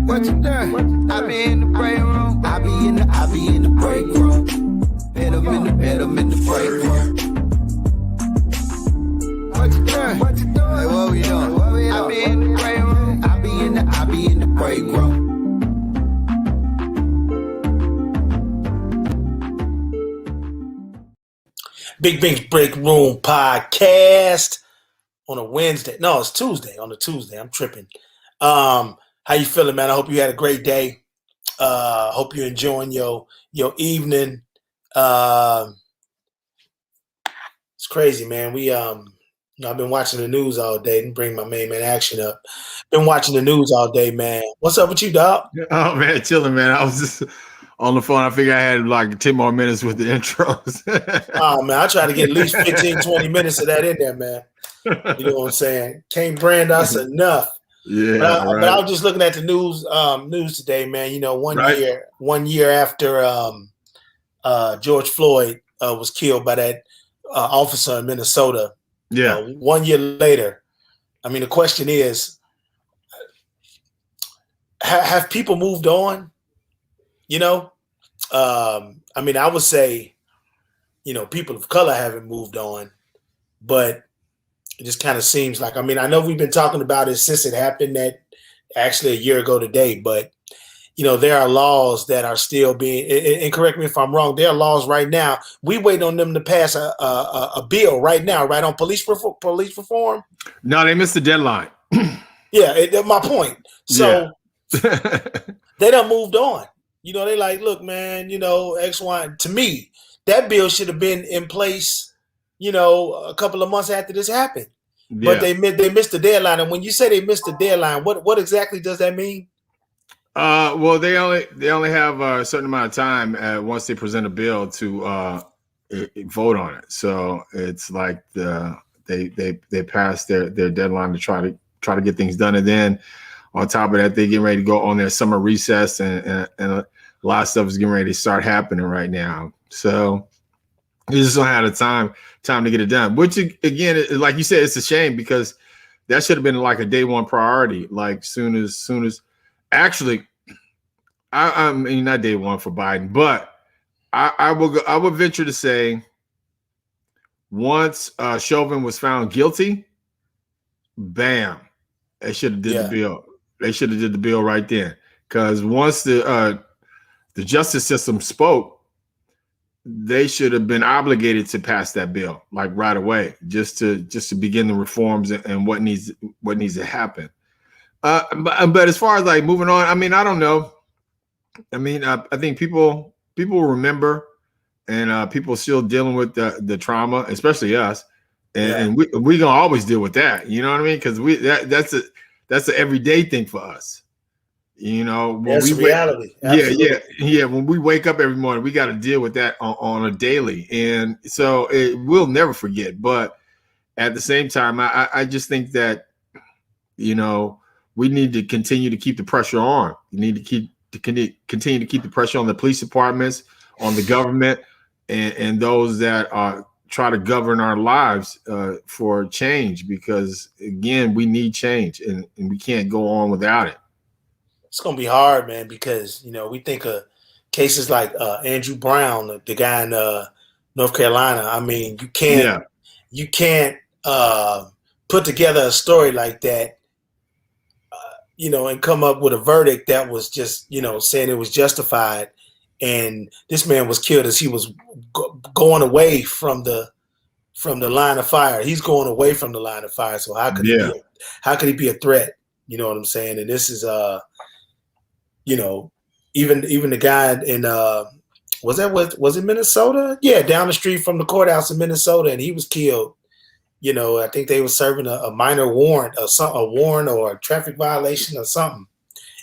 What you done? I be in the break room. I be in the break room. Hit 'em in the break room. What you done? What you doing? Hey, what we doing? I be in the break room. I be in the break room. Big Bink's Break Room podcast on a Wednesday. No, it's Tuesday. On a Tuesday. I'm tripping. How you feeling, man? I hope you had a great day. Hope you're enjoying your evening. It's crazy, man. I've been watching the news all day. Didn't bring my main man Action up. Been watching the news all day, man. What's up with you, dog? Oh man, chilling, man. I was just on the phone. I figured I had like 10 more minutes with the intros. Oh man, I try to get at least 15, 20 minutes of that in there, man. You know what I'm saying? Can't brand us enough. Yeah, but I was just looking at the news today, man. You know, one year after George Floyd was killed by that officer in Minnesota. Yeah. 1 year later, I mean, the question is, have people moved on? You know, I mean, I would say, people of color haven't moved on, but it just kind of seems like, I mean, I know we've been talking about it since it happened, that actually a year ago today, but there are laws that are still being, and correct me if I'm wrong, there are laws right now. We wait on them to pass a bill right now, right, on police reform. No, they missed the deadline. Yeah, my point. So they done moved on. They like, look, man, X, Y. To me, that bill should have been in place, a couple of months after this happened. Yeah. But they missed the deadline. And when you say they missed the deadline, what exactly does that mean? Well, they only have a certain amount of time once they present a bill to vote on it. So it's like they passed their deadline to try to get things done, and then on top of that, they're getting ready to go on their summer recess, and a lot of stuff is getting ready to start happening right now. So you just don't have the time to get it done. Which again, like you said, it's a shame because that should have been like a day one priority. Like soon as actually, I mean not day one for Biden, but I will venture to say once Chauvin was found guilty, bam, they should have did the bill. They should have did the bill right then, because once the justice system spoke, they should have been obligated to pass that bill like right away, just to begin the reforms and what needs to happen. But as far as like moving on, I mean, I don't know. I mean, I think people remember, and people still dealing with the trauma, especially us, and we gonna always deal with that. You know what I mean? Because that's an everyday thing for us. When that's reality. Yeah. When we wake up every morning, we got to deal with that on a daily, and so we'll never forget. But at the same time, I just think that we need to continue to keep the pressure on. You need to continue to keep the pressure on the police departments, on the government, and those that try to govern our lives for change. Because again, we need change, and we can't go on without it. It's gonna be hard, man, because we think of cases like Andrew Brown, the guy in North Carolina. I mean, you can't put together a story like that, and come up with a verdict that was just saying it was justified, and this man was killed as he was going away from the line of fire. He's going away from the line of fire. So how could he be a threat? You know what I'm saying? And this is you know, even the guy in was it Minnesota? Yeah, down the street from the courthouse in Minnesota, and he was killed. You know, I think they were serving a minor warrant or a warrant or a traffic violation or something,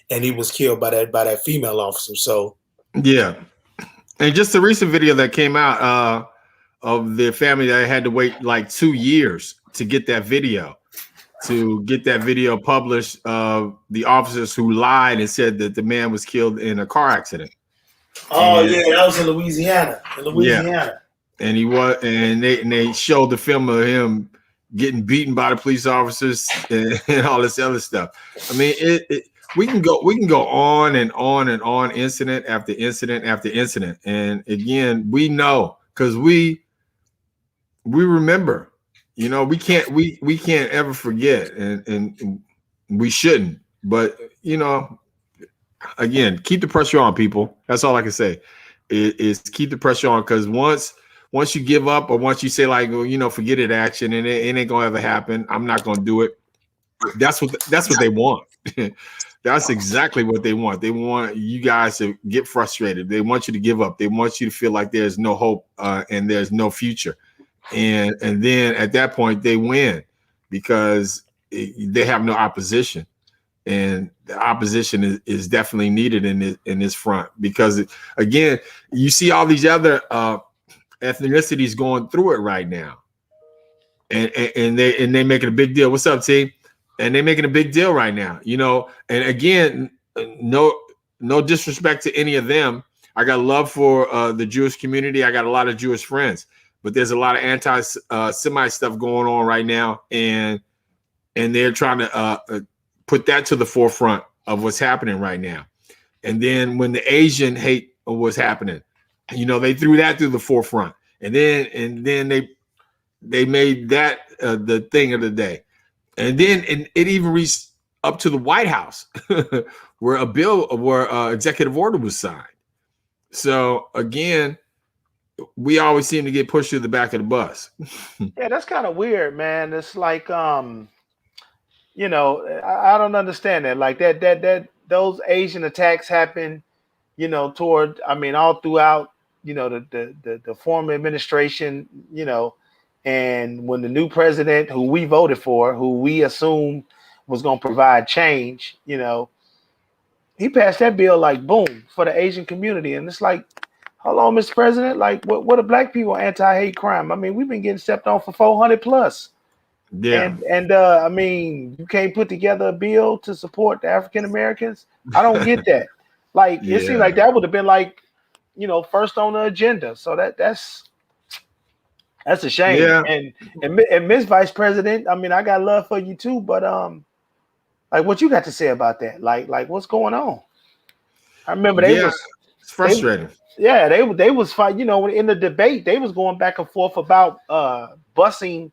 and he was killed by that female officer. So yeah, and just the recent video that came out of the family that had to wait like 2 years to get that video. Published of the officers who lied and said that the man was killed in a car accident. Oh, yeah, that was in Louisiana. Yeah. And he was, and they showed the film of him getting beaten by the police officers and all this other stuff. I mean, we can go on and on and on, incident after incident after incident. And again, we know because we remember. You know, we can't ever forget, and we shouldn't. But you know, again, keep the pressure on, people. That's all I can say. Is keep the pressure on, because once you give up, or once you say like, well, you know, forget it, action, and it ain't gonna ever happen. I'm not gonna do it. That's what they want. That's exactly what they want. They want you guys to get frustrated. They want you to give up. They want you to feel like there's no hope and there's no future. And then at that point they win because they have no opposition, and the opposition is definitely needed in this front, because again, you see all these other ethnicities going through it right now, and they making a big deal. What's up, team? And they're making a big deal right now, you know. And again, no disrespect to any of them. I got love for the Jewish community. I got a lot of Jewish friends. But there's a lot of anti-Semite stuff going on right now, and they're trying to put that to the forefront of what's happening right now. And then when the Asian hate was happening, you know, they threw that to the forefront, and then they made that the thing of the day, and then it even reached up to the White House where executive order was signed. So again, we always seem to get pushed to the back of the bus. Yeah, that's kind of weird, man. It's like, you know, I don't understand that. Like that those Asian attacks happen, you know, all throughout, you know, the former administration, you know, and when the new president, who we voted for, who we assumed was going to provide change, you know, he passed that bill like boom for the Asian community, and it's like, hello, Mr. President. Like, what are black people anti-hate crime? I mean, we've been getting stepped on for 400 plus. Yeah. And I mean, you can't put together a bill to support the African Americans. I don't get that. Like, it seemed like that would have been like, you know, first on the agenda. So that's a shame. Yeah. And Miss Vice President, I mean, I got love for you too, but like, what you got to say about that? Like what's going on? I remember it's frustrating. They was fight, you know, in the debate, they was going back and forth about busing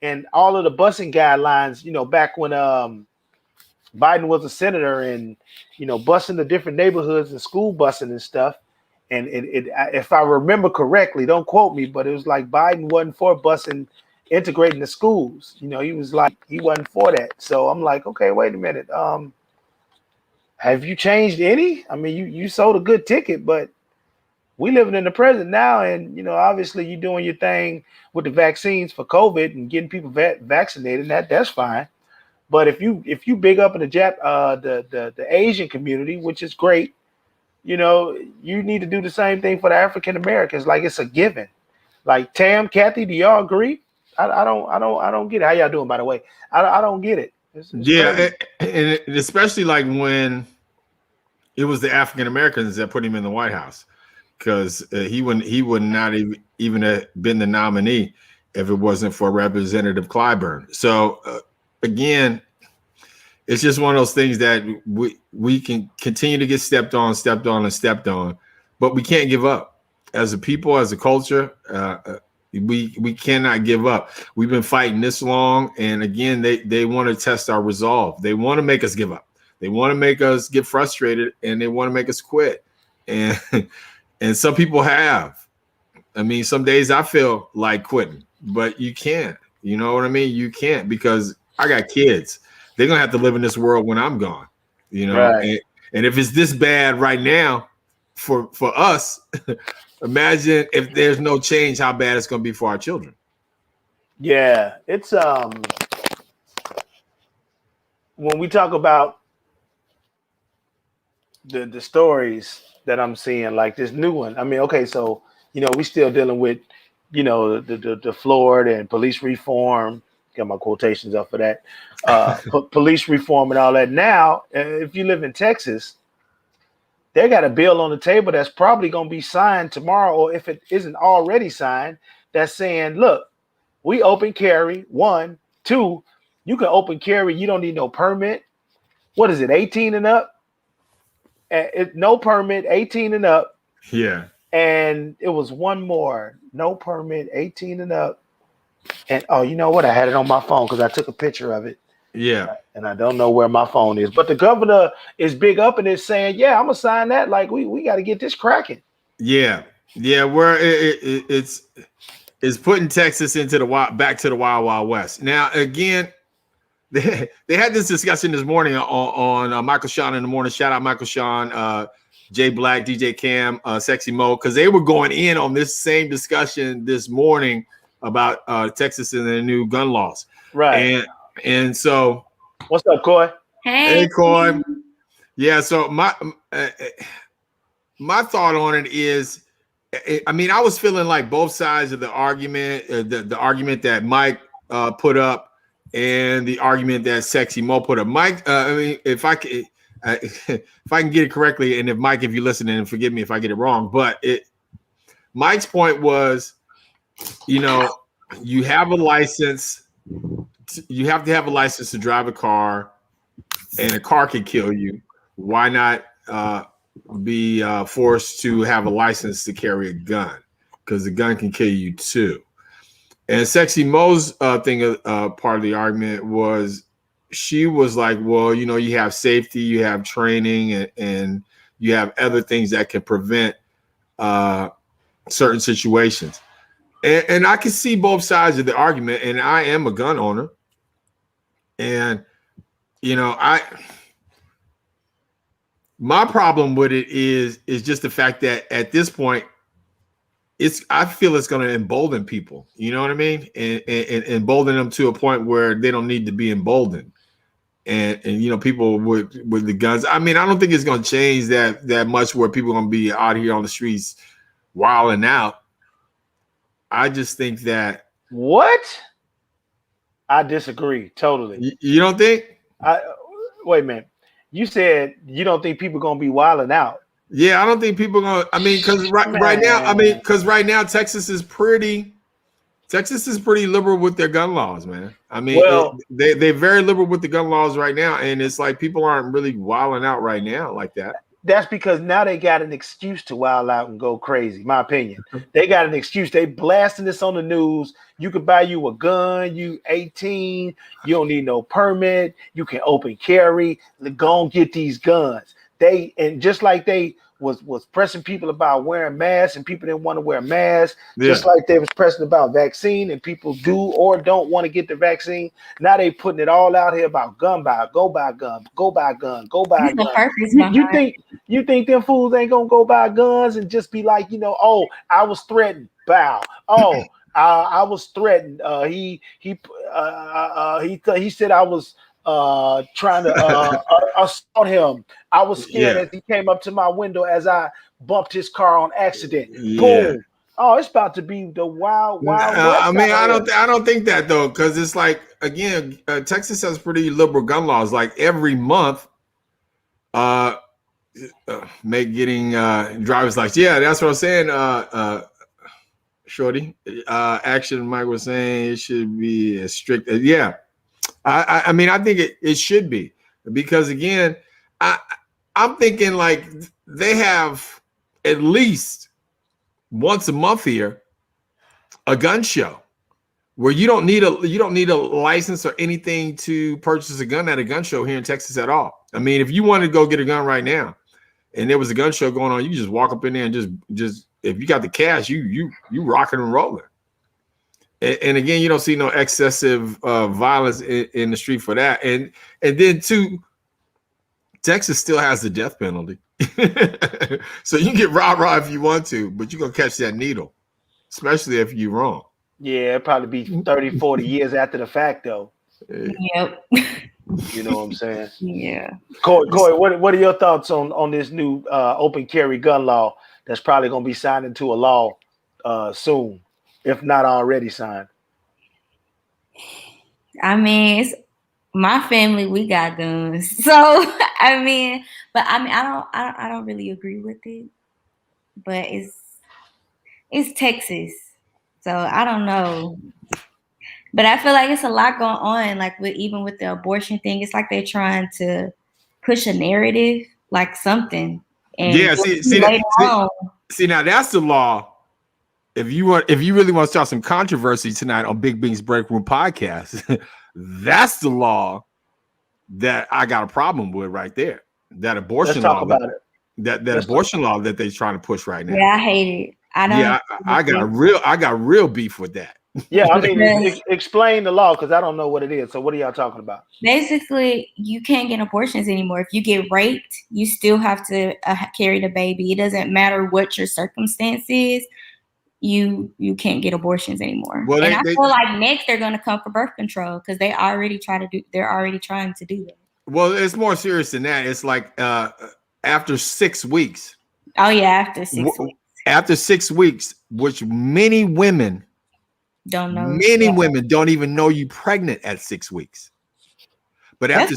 and all of the busing guidelines, you know, back when Biden was a senator, and, you know, busing the different neighborhoods and school busing and stuff. And if I remember correctly, don't quote me, but it was like Biden wasn't for busing, integrating the schools. You know, he was like, he wasn't for that. So I'm like, okay, wait a minute. Have you changed any? I mean, you sold a good ticket, but we living in the present now, and, you know, obviously you're doing your thing with the vaccines for COVID and getting people vaccinated. That's fine. But if you big up in the Asian community, which is great, you know, you need to do the same thing for the African Americans. Like, it's a given. Like, Tam, Kathy, do y'all agree? I don't get it. How y'all doing, by the way? I don't get it. It's and especially like when it was the African Americans that put him in the White House. Because he would not even have been the nominee if it wasn't for Representative Clyburn. So again, it's just one of those things that we can continue to get stepped on, but we can't give up. As a people, as a culture, we cannot give up. We've been fighting this long, and again, they want to test our resolve. They want to make us give up. They want to make us get frustrated, and they want to make us quit. And some people have. I mean, some days I feel like quitting, but you can't. You know what I mean? You can't, because I got kids. They're going to have to live in this world when I'm gone, you know? Right. And if it's this bad right now for us, imagine if there's no change, how bad it's going to be for our children. Yeah, it's when we talk about the stories that I'm seeing, like this new one. I mean, okay, so we still dealing with the Florida and police reform. Got my quotations up for that. Police reform and all that. Now, if you live in Texas, they got a bill on the table that's probably going to be signed tomorrow, or if it isn't already signed, that's saying, look, we open carry. 1, 2, you can open carry. You don't need no permit. What is it, 18 and up? No permit, 18 and up. Yeah. And it was one more, no permit, 18 and up. And you know what? I had it on my phone because I took a picture of it. Yeah. And I don't know where my phone is. But the governor is big up and is saying, yeah, I'm going to sign that. Like, we got to get this cracking. Yeah. Yeah. Where it's putting Texas into back to the Wild Wild West. Now, again, they had this discussion this morning on Michael Sean in the morning. Shout out Michael Sean, Jay Black, DJ Cam, Sexy Mo, because they were going in on this same discussion this morning about Texas and their new gun laws. Right. And so, what's up, Coy? Hey, Coy. Yeah. So my thought on it is, I mean, I was feeling like both sides of the argument, the argument that Mike put up, and the argument that Sexy Mo put up. Mike, I mean, if I can get it correctly, and if Mike, if you're listening, and forgive me if I get it wrong, but Mike's point was, you have a license. You have to have a license to drive a car, and a car can kill you. Why not be forced to have a license to carry a gun? Because the gun can kill you too. And Sexy Mo's thing, part of the argument was, she was like, well, you have safety, you have training, and you have other things that can prevent certain situations. And I can see both sides of the argument, and I am a gun owner. And, my problem with it is just the fact that at this point, I feel it's going to embolden people. You know what I mean? And embolden them to a point where they don't need to be emboldened. And people with the guns. I mean, I don't think it's going to change that much where people are going to be out here on the streets wilding out. I just think that. What? I disagree totally. You don't think? Wait a minute. You said you don't think people are going to be wilding out. Yeah, I don't think people are going to. I mean, because right now, Texas is pretty liberal with their gun laws, man. I mean, they're very liberal with the gun laws right now, and it's like people aren't really wilding out right now like that. That's because now they got an excuse to wild out and go crazy. My opinion, they got an excuse. They blasting this on the news. You can buy you a gun. You 18. You don't need no permit. You can open carry. Go and get these guns. Just like they was pressing people about wearing masks, and people didn't want to wear masks. Yeah. Just like they was pressing about vaccine, and people do or don't want to get the vaccine. Now they putting it all out here about go buy a gun. You think them fools ain't gonna go buy guns and just be like, oh, I was threatened. Bow. Oh, I was threatened. He said I was trying to assault him. I was scared as he came up to my window as I bumped his car on accident. Yeah. Boom. Oh, it's about to be the wild West. I mean, I don't think that though, because it's like, again, Texas has pretty liberal gun laws. Like every month, getting driver's license. Yeah, that's what I'm saying. Shorty, Action Mike was saying it should be as strict. Yeah. I mean, I think it should be, because again, I'm thinking like they have at least once a month here a gun show where you don't need a license or anything to purchase a gun at a gun show here in Texas at all. I mean, if you wanted to go get a gun right now and there was a gun show going on, you just walk up in there and just if you got the cash, you rocking and rolling. And again, you don't see no excessive violence in the street for that. And then too, Texas still has the death penalty. So you can get rah-rah if you want to, but you're going to catch that needle, especially if you're wrong. Yeah, it'd probably be 30, 40 years after the fact, though. Yep. You know what I'm saying? Yeah. Corey, what are your thoughts on this new open carry gun law that's probably going to be signed into a law soon, if not already signed? I mean, it's my family. We got guns, so I mean, I don't really agree with it. But it's Texas, so I don't know. But I feel like it's a lot going on, like even with the abortion thing. It's like they're trying to push a narrative, like something. And yeah, see, now that's the law. If you really want to start some controversy tonight on Big Bink's Break Room podcast, that's the law that I got a problem with right there. That abortion Let's talk law. about it. That abortion law that they're trying to push right now. Yeah, I hate it. I don't. Yeah, I got real beef with that. Yeah, I mean, explain the law because I don't know what it is. So what are y'all talking about? Basically, you can't get abortions anymore. If you get raped, you still have to carry the baby. It doesn't matter what your circumstance is. You can't get abortions anymore. Well, I feel like next they're going to come for birth control because they're already trying to do that. Well, it's more serious than that. It's like after 6 weeks. Oh yeah, after 6 weeks. After 6 weeks, which many women don't know. Many women don't even know you're pregnant at 6 weeks. But after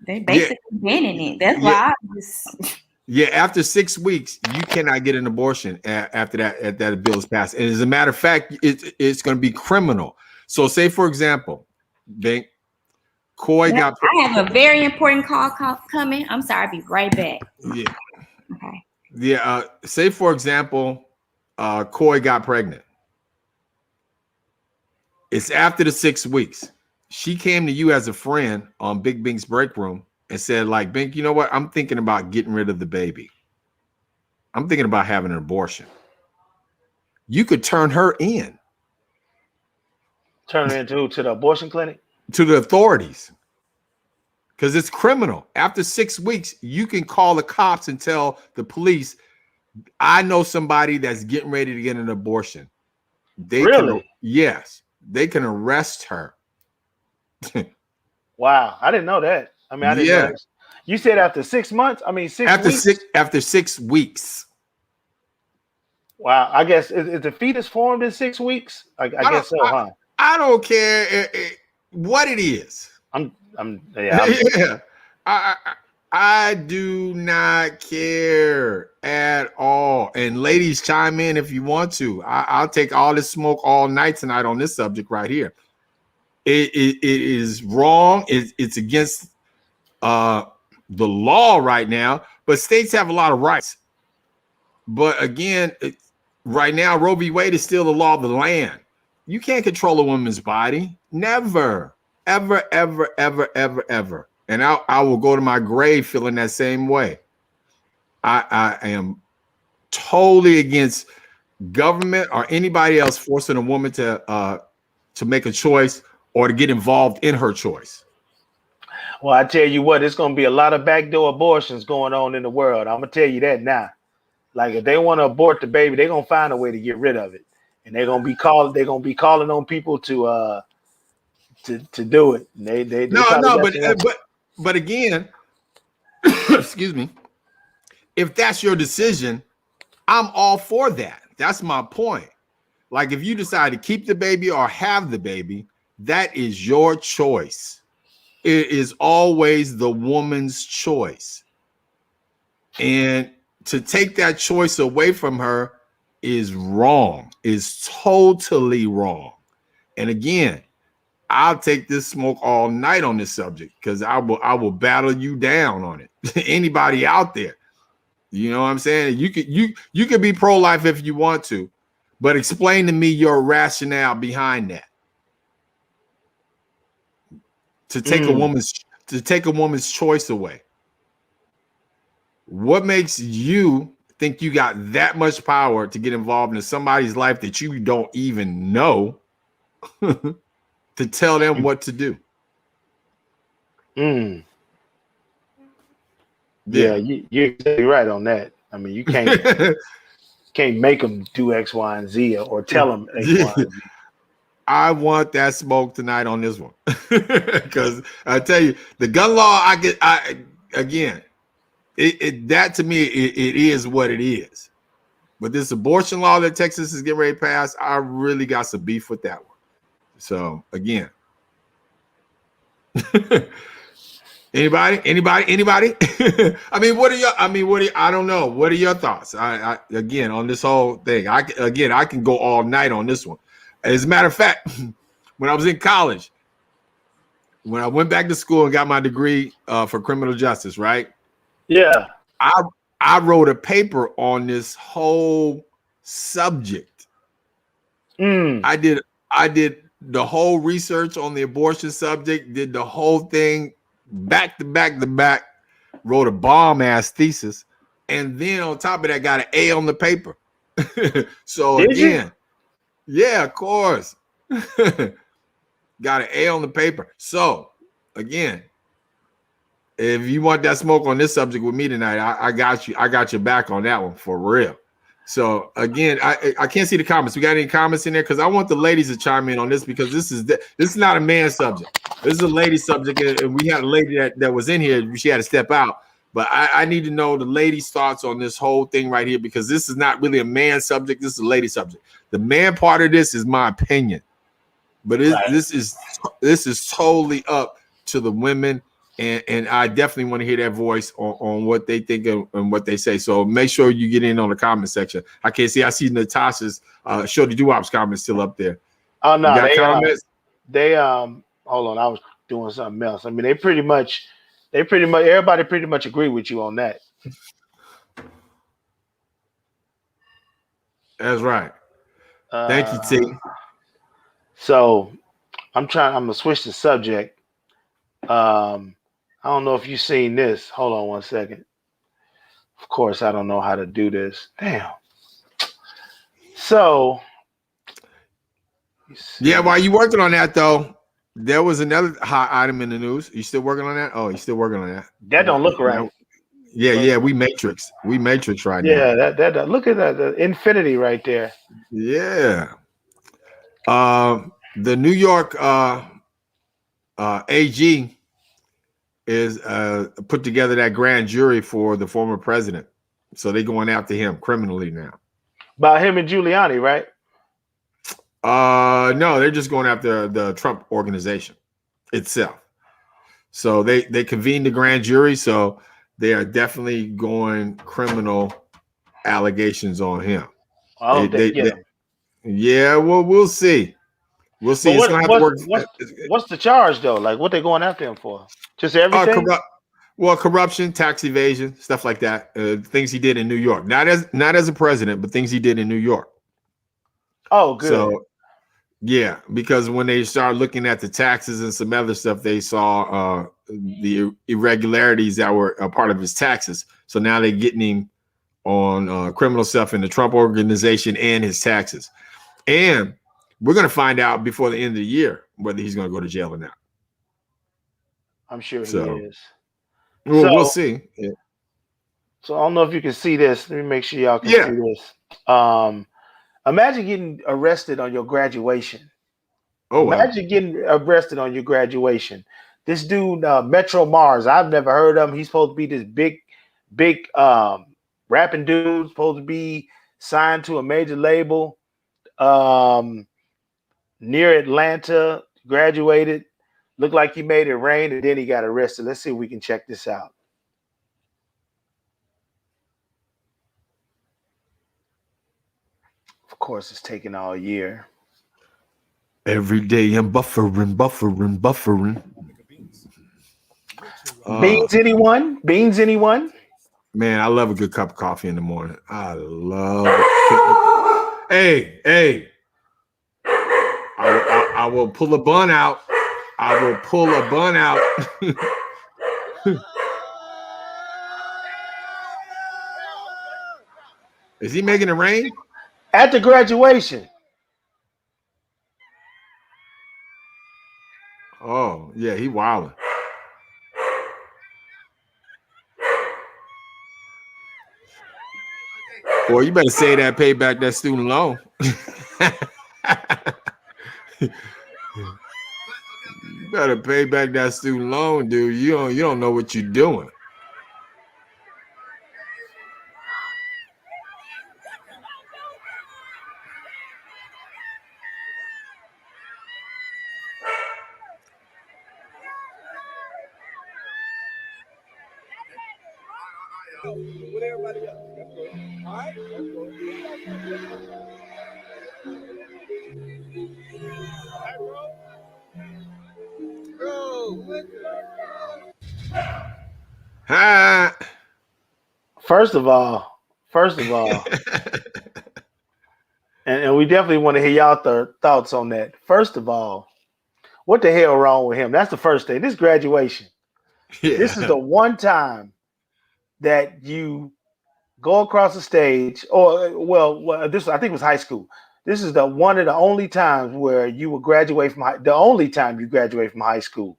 they basically banning it. That's why I just. Yeah, after 6 weeks, you cannot get an abortion after that bill is passed. And as a matter of fact, it's going to be criminal. So, say for example, Bink, Coy got. I have a very important call coming. I'm sorry, I'll be right back. Yeah. Okay. Yeah. Say for example, Coy got pregnant. It's after the 6 weeks. She came to you as a friend on Big Bink's Break Room and said, like, Bink, you know what? I'm thinking about getting rid of the baby. I'm thinking about having an abortion. You could turn her in. Turn her into to the abortion clinic? To the authorities. Because it's criminal. After 6 weeks, you can call the cops and tell the police, I know somebody that's getting ready to get an abortion. Yes. They can arrest her. Wow. I didn't know that. I mean, I didn't know that. You said after 6 months? I mean, 6 weeks? After 6 weeks. Wow. I guess, is the fetus formed in 6 weeks? I guess so, huh? I don't care what it is. I do not care at all. And ladies, chime in if you want to. I'll take all this smoke all night tonight on this subject right here. It is wrong. It's against the law right now, but states have a lot of rights. But again, right now, Roe v. Wade is still the law of the land. You can't control a woman's body. Never, ever, ever, ever, ever, ever. And I will go to my grave feeling that same way. I am totally against government or anybody else forcing a woman to make a choice or to get involved in her choice. Well, I tell you what, it's going to be a lot of backdoor abortions going on in the world. I'm going to tell you that now. Like, if they want to abort the baby, they're going to find a way to get rid of it. And they're going to be calling on people to do it. But again, excuse me, if that's your decision, I'm all for that. That's my point. Like, if you decide to keep the baby or have the baby, that is your choice. It is always the woman's choice. And to take that choice away from her is wrong, is totally wrong. And again, I'll take this smoke all night on this subject because I will battle you down on it. Anybody out there, you know what I'm saying? You could be pro-life if you want to, but explain to me your rationale behind that. To take a woman's choice away. What makes you think you got that much power to get involved in somebody's life that you don't even know? To tell them what to do. Yeah, you're exactly right on that. I mean, you can't make them do X, Y, and Z or tell them X, Y, and Z. I want that smoke tonight on this one because I tell you, the gun law. Again, that to me, it is what it is. But this abortion law that Texas is getting ready to pass, I really got some beef with that one. So again, anybody? I don't know. What are your thoughts? I again on this whole thing. I can go all night on this one. As a matter of fact, when I was in college, when I went back to school and got my degree for criminal justice, right? Yeah. I wrote a paper on this whole subject. I did the whole research on the abortion subject, did the whole thing back to back, wrote a bomb ass thesis, and then on top of that got an A on the paper. So Did again, you? yeah, of course. Got an A on the paper. So again, if you want that smoke on this subject with me tonight, I got you. I got your back on that one for real. So again, I can't see the comments. We got any comments in there? Because I want the ladies to chime in on this because this is not a man subject. This is a lady subject, and we had a lady that was in here. She had to step out. But I need to know the ladies' thoughts on this whole thing right here because this is not really a man subject. This is a lady subject. The man part of this is my opinion, but this is totally up to the women. And I definitely want to hear their voice on what they think and what they say. So make sure you get in on the comment section. I can't see. I see Natasha's Shorty Doo-Wop's comments still up there. Oh no, you got comments? They hold on. I was doing something else. I mean, everybody pretty much agree with you on that. That's right. Thank you, T. So I'm gonna switch the subject. I don't know if you've seen this. Hold on one second. Of course, I don't know how to do this. Damn. So, yeah, while you working on that though, there was another hot item in the news. You still working on that? Oh, you still working on that? That don't look right. Yeah, we Matrix right now. Yeah, that look at that, the infinity right there. Yeah. The New York AG is put together that grand jury for the former president. So they're going after him criminally now. About him and Giuliani, right? No, they're just going after the Trump organization itself. So they convened the grand jury. So they are definitely going criminal allegations on him. I hope they get him. Yeah, well, we'll see. We'll see. It's gonna have to work. What's the charge though? Like what they going after him for? Just everything? Corruption, tax evasion, stuff like that. Things he did in New York, not as a president, but things he did in New York. Oh, good. So, yeah, because when they started looking at the taxes and some other stuff, they saw the irregularities that were a part of his taxes. So now they're getting him on criminal stuff in the Trump organization and his taxes. And we're going to find out before the end of the year whether he's going to go to jail or not. I'm sure he is. Well, we'll see. Yeah. So I don't know if you can see this. Let me make sure y'all can see this. Imagine getting arrested on your graduation. Oh, imagine getting arrested on your graduation. This dude, Metro Mars, I've never heard of him. He's supposed to be this big rapping dude, supposed to be signed to a major label near Atlanta, graduated, looked like he made it rain, and then he got arrested. Let's see if we can check this out. Of course, it's taking all year. Every day I'm buffering. Beans, anyone? Beans, anyone? Man, I love a good cup of coffee in the morning. I love it. Hey. I will pull a bun out. Is he making it rain? At the graduation. Oh, yeah, he wilding. Boy, you better say that, pay back that student loan. You better pay back that student loan, dude. You don't know what you're doing. With everybody else. All right? Hi. First of all, and we definitely want to hear y'all thoughts on that. First of all, what the hell wrong with him? That's the first thing. This graduation. Yeah. This is the one time that you go across the stage, or this I think it was high school. This is one of the only times where you will graduate from the only time you graduate from high school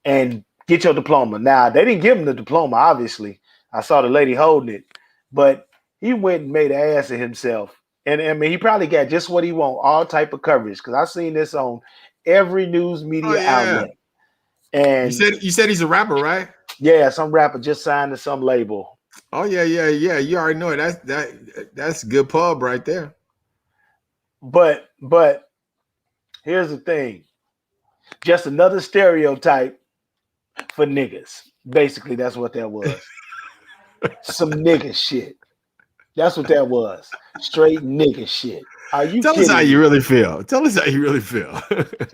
and get your diploma. Now they didn't give him the diploma, obviously. I saw the lady holding it, but he went and made an ass of himself. And I mean, he probably got just what he want, all type of coverage. Because I've seen this on every news media outlet. And you said he's a rapper, right? Yeah, some rapper just signed to some label. Oh yeah. You already know it. That's good pub right there. But here's the thing. Just another stereotype for niggas. Basically, that's what that was. Some nigga shit. That's what that was. Straight nigga shit. Are you Tell kidding us how me? you really feel. Tell us how you really feel.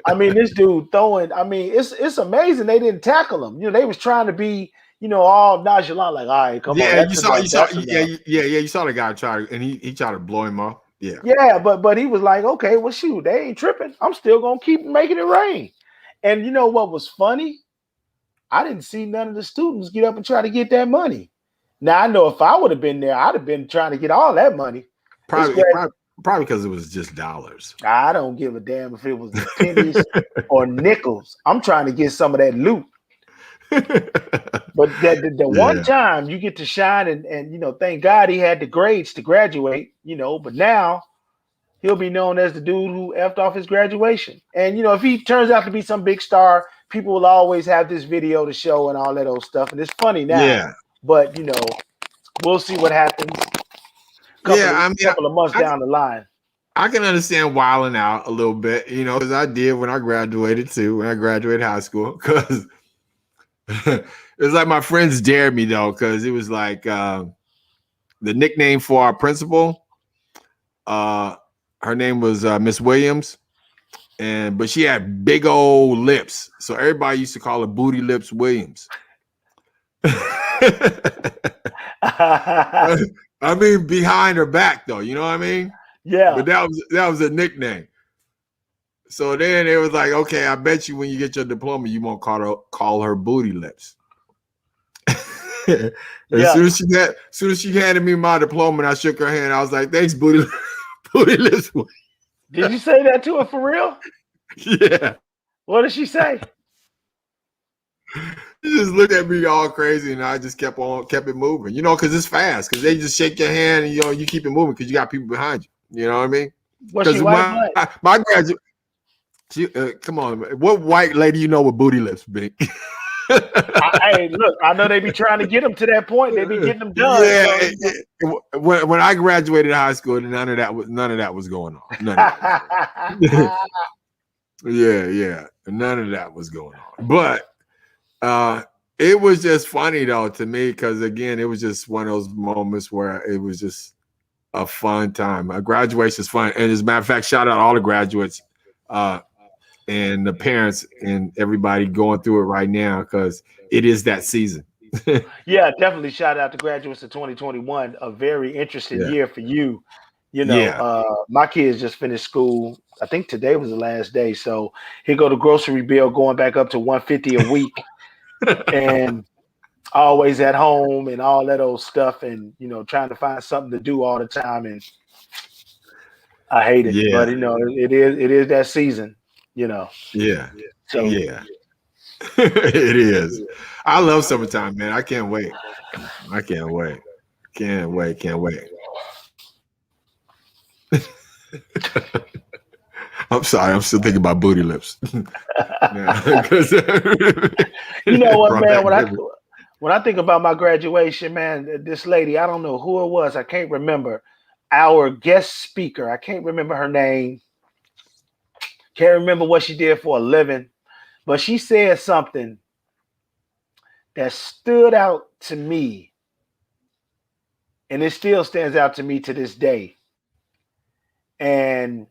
I mean, this dude throwing. I mean, it's amazing they didn't tackle him. You know, they was trying to be, all nonchalant, like, all right, come on. Yeah, you saw you saw the guy try and he tried to blow him off. Yeah. Yeah, but he was like, okay, well, shoot, they ain't tripping. I'm still gonna keep making it rain. And you know what was funny? I didn't see none of the students get up and try to get that money. Now I know if I would have been there, I'd have been trying to get all that money. Probably because it was just dollars. I don't give a damn if it was pennies or nickels. I'm trying to get some of that loot. But the one time you get to shine and thank God he had the grades to graduate, but now he'll be known as the dude who effed off his graduation. And if he turns out to be some big star, people will always have this video to show and all that old stuff. And it's funny now. Yeah. But we'll see what happens. Couple of months down the line. I can understand wilding out a little bit, because I did when I graduated too, when I graduated high school, because it was like my friends dared me though, because it was like the nickname for our principal. Her name was Miss Williams, but she had big old lips, so everybody used to call her Booty Lips Williams. I mean, behind her back though, you know what I mean? Yeah. But that was a nickname. So then it was like, okay, I bet you when you get your diploma, you won't call her Booty Lips. As soon as she handed me my diploma and I shook her hand, I was like, thanks, Booty Lips. Did you say that to her for real? Yeah. What did she say? She just looked at me all crazy, and I just kept it moving, because it's fast, because they just shake your hand and you keep it moving because you got people behind you. You know what I mean? Because my graduate, come on, what white lady you know with booty lips, Bink? Hey, look, I know they be trying to get them to that point. They be getting them done. Yeah. When I graduated high school, none of that was going on. None of that. Yeah, none of that was going on. But it was just funny though to me, because again, it was just one of those moments where it was just a fun time. Graduation is fun, and as a matter of fact, shout out all the graduates and the parents and everybody going through it right now, because it is that season. Yeah, definitely shout out to graduates of 2021. A very interesting year for you. My kids just finished school. I think today was the last day, so here go the grocery bill going back up to $150 a week. And always at home and all that old stuff, and trying to find something to do all the time, and I hate it. But it is that season, So it is. I love summertime, man. I can't wait. Can't wait. I'm sorry. I'm still thinking about booty lips. You know what, man? When I think about my graduation, man, this lady, I don't know who it was. I can't remember. Our guest speaker, I can't remember her name. Can't remember what she did for a living, but she said something that stood out to me, and it still stands out to me to this day. And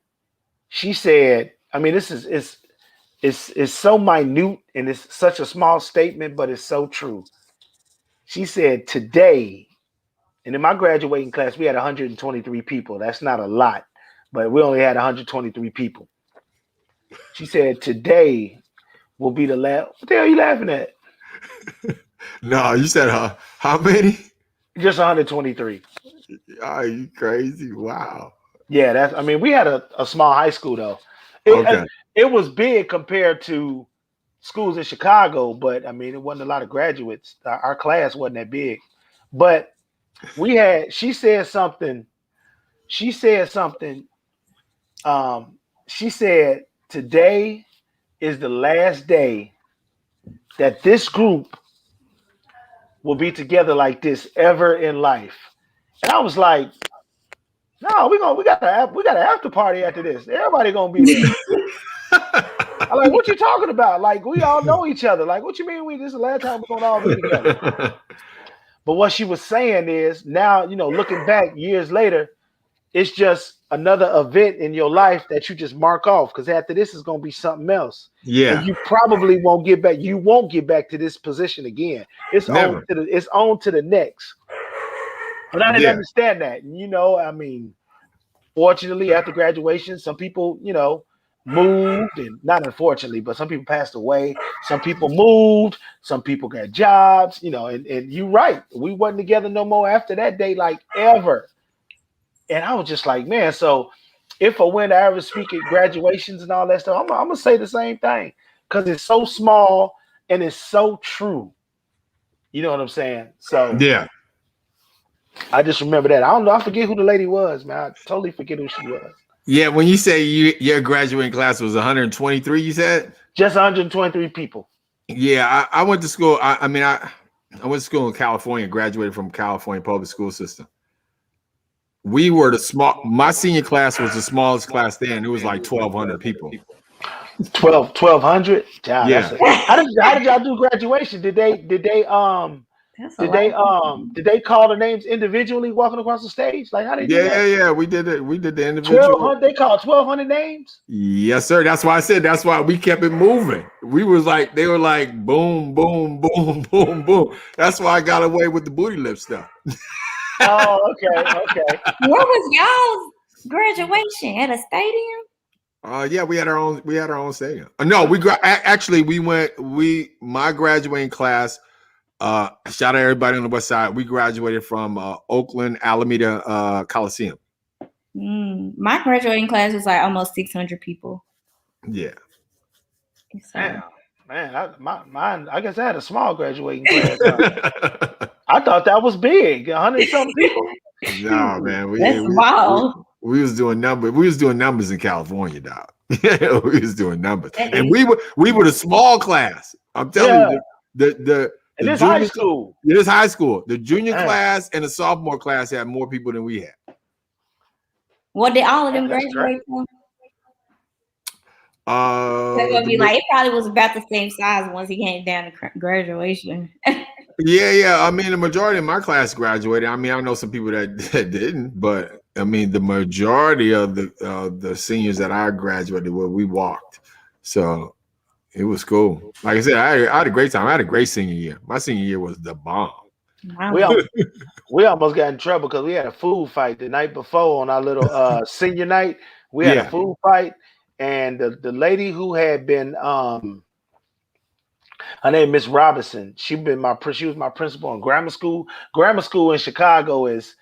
she said, I mean, this is it's so minute and it's such a small statement, but it's so true. She said, today, and in my graduating class, we had 123 people. That's not a lot, but we only had 123 people. She said, today will be the last. What the hell are you laughing at? No, you said how many? Just 123. Are you crazy? Wow. Yeah, that's. I mean, we had a small high school though. It was big compared to schools in Chicago, but I mean, it wasn't a lot of graduates. Our class wasn't that big, but we had. She said something. She said, today is the last day that this group will be together like this ever in life. And I was like, no, we got an after party after this. Everybody gonna be there. I'm like, what you talking about? Like, we all know each other. Like, what you mean this is the last time we're gonna all be together? But what she was saying is, now, looking back years later, it's just another event in your life that you just mark off, because after this is gonna be something else. Yeah. And you probably won't get back. You won't get back to this position again. It's on to the next. But I didn't understand that. I mean, fortunately, after graduation, some people, moved, and not unfortunately, but some people passed away. Some people moved. Some people got jobs. And you're right. We wasn't together no more after that day, like ever. And I was just like, man. So if or when I ever speak at graduations and all that stuff, I'm gonna say the same thing, because it's so small and it's so true. You know what I'm saying? So yeah. I just remember that. I don't know. I forget who the lady was, man. I totally forget who she was. Yeah, when you say your graduating class was 123, you said? Just 123 people. Yeah, I went to school. I went to school in California, graduated from California public school system. We were my senior class was the smallest class then. It was like 1,200 people. 1,200? Yeah. How did y'all do graduation? Did they call the names individually walking across the stage? Like, how they do that? Yeah, we did it. We did the individual. They called 1,200 names? Yes, sir. That's why I said that's why we kept it moving. They were like boom, boom, boom, boom, boom. That's why I got away with the booty lip stuff. Oh, okay. Where was y'all's graduation? At a stadium? Yeah, we had our own stadium. No, my graduating class. Shout out everybody on the west side. We graduated from Oakland Alameda Coliseum. My graduating class was like almost 600 people. Yeah. So. Man, mine. I guess I had a small graduating class. I thought that was big. 100-something people. No, man. That's wild. We was doing numbers. We was doing numbers in California, dog. We was doing numbers, and we were the small class. I'm telling you, the this high school. It is high school. The junior class and the sophomore class had more people than we had. What did all of them graduate from? They're gonna be like, it probably was about the same size once he came down to graduation. Yeah. I mean, the majority of my class graduated. I mean, I know some people that didn't, but I mean, the majority of the seniors that I graduated with, we walked. So it was cool. Like I said, I had a great time. I had a great senior year. My senior year was the bomb. Wow. We almost got in trouble because we had a food fight the night before on our little senior night. We had a food fight, and the lady who had been her name Miss Robinson. She was my principal in grammar school. Grammar school in Chicago is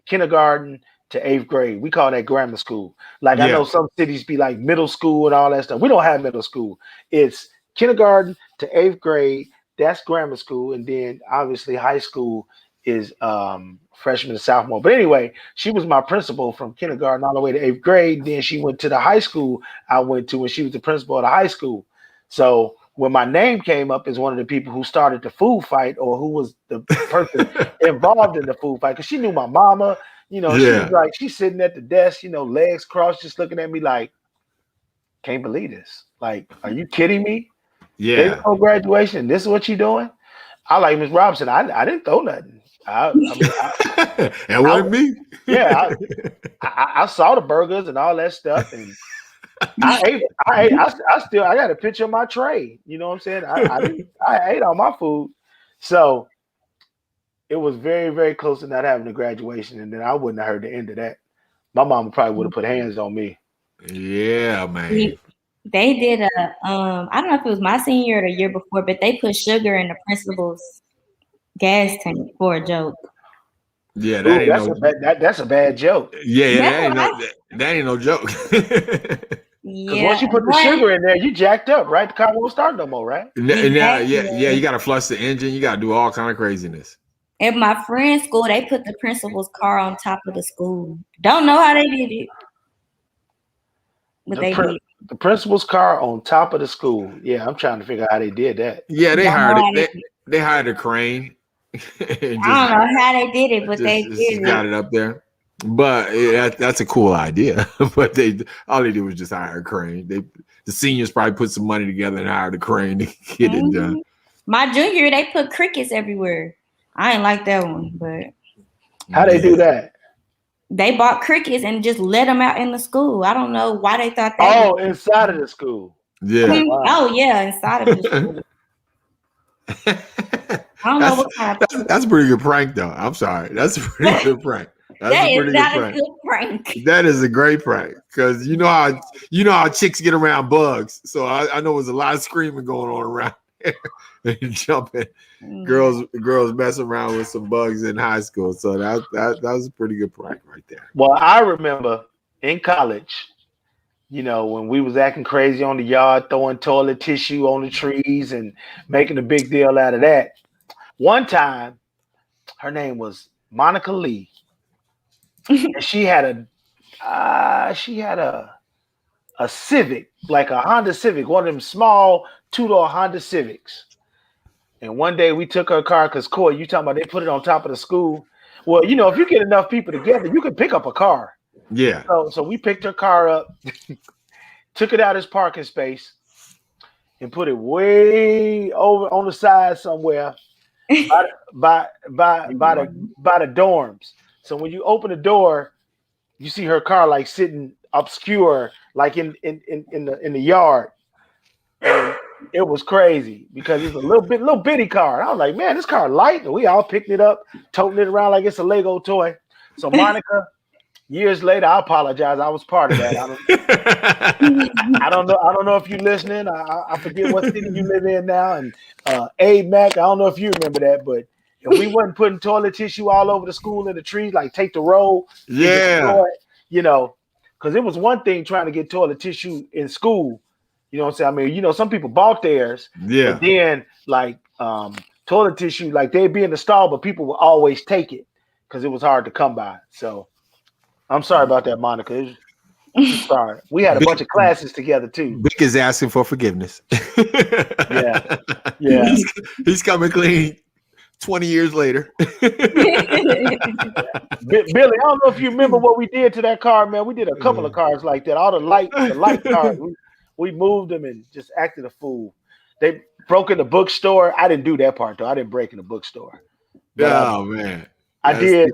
kindergarten to 8th grade. We call that grammar school. Like I know some cities be like middle school and all that stuff. We don't have middle school. It's kindergarten to 8th grade. That's grammar school, and then obviously high school is freshman and sophomore. But anyway, she was my principal from kindergarten all the way to 8th grade. Then she went to the high school I went to, and she was the principal of the high school. So when my name came up as one of the people who started the food fight, or who was the person involved in the food fight, because she knew my mama, she was like, she's sitting at the desk, legs crossed, just looking at me like, can't believe this. Like, are you kidding me? Yeah. There's no graduation. This is what you doing? I like Miss Robinson. I didn't throw nothing. That wasn't me. Yeah, I saw the burgers and all that stuff, and I ate. I got a picture of my tray. You know what I'm saying? I ate all my food, so it was very, very close to not having a graduation, and then I wouldn't have heard the end of that. My mama probably would have put hands on me. Yeah, man. They did I don't know if it was my senior year or the year before, but they put sugar in the principal's gas tank for a joke. Yeah, that's a bad joke. Yeah, that ain't no joke. Because once you put the sugar in there, you jacked up, right? The car won't start no more, right? Yeah, you got to flush the engine. You got to do all kind of craziness. At my friend's school, they put the principal's car on top of the school. Don't know how they did it. But they did. The principal's car on top of the school. Yeah, I'm trying to figure out how they did that. Yeah, they hired a crane. I don't know how they did it, but they did got it up there. But that's a cool idea. But all they did was just hire a crane. The seniors probably put some money together and hired a crane to get it done. My junior year, they put crickets everywhere. I ain't like that one, but how they do that? They bought crickets and just let them out in the school. I don't know why they thought that. Oh, inside of the school. Yeah. Wow. Oh, yeah, inside of the school. I don't know what kind of. That's a pretty good prank, though. I'm sorry. That's a pretty good prank. That is not a good prank. That is a great prank, because you know how chicks get around bugs. So I know there's a lot of screaming going on around there and jumping. Girls messing around with some bugs in high school. So that was a pretty good prank right there. Well, I remember in college, when we was acting crazy on the yard, throwing toilet tissue on the trees and making a big deal out of that. One time, her name was Monica Lee, and she had a Civic, like a Honda Civic, one of them small 2-door Honda Civics. And one day we took her car, because Coy, you talking about they put it on top of the school. Well, if you get enough people together, you can pick up a car. Yeah. So we picked her car up, took it out of his parking space, and put it way over on the side somewhere by the dorms. So when you open the door, you see her car like sitting obscure, like in the yard. And it was crazy because it's a little bitty car. I was like, man, this car light. And we all picked it up, toting it around like it's a Lego toy. So Monica, years later, I apologize. I was part of that. I don't know if you're listening. I forget what city you live in now. And Abe Mac, I don't know if you remember that, but if we wasn't putting toilet tissue all over the school and the trees, like take the roll, yeah, because it was one thing trying to get toilet tissue in school. You know what I'm saying? I mean, some people bought theirs. Yeah. But then, like, toilet tissue, like, they'd be in the stall, but people would always take it because it was hard to come by. So, I'm sorry about that, Monica. Sorry. We had a bunch of classes together, too. Bink is asking for forgiveness. Yeah. He's coming clean 20 years later. Billy, I don't know if you remember what we did to that car, man. We did a couple of cars like that. All the light cars. We moved them and just acted a fool. They broke in the bookstore. I didn't do that part, though. I didn't break in the bookstore. Oh, man. I did.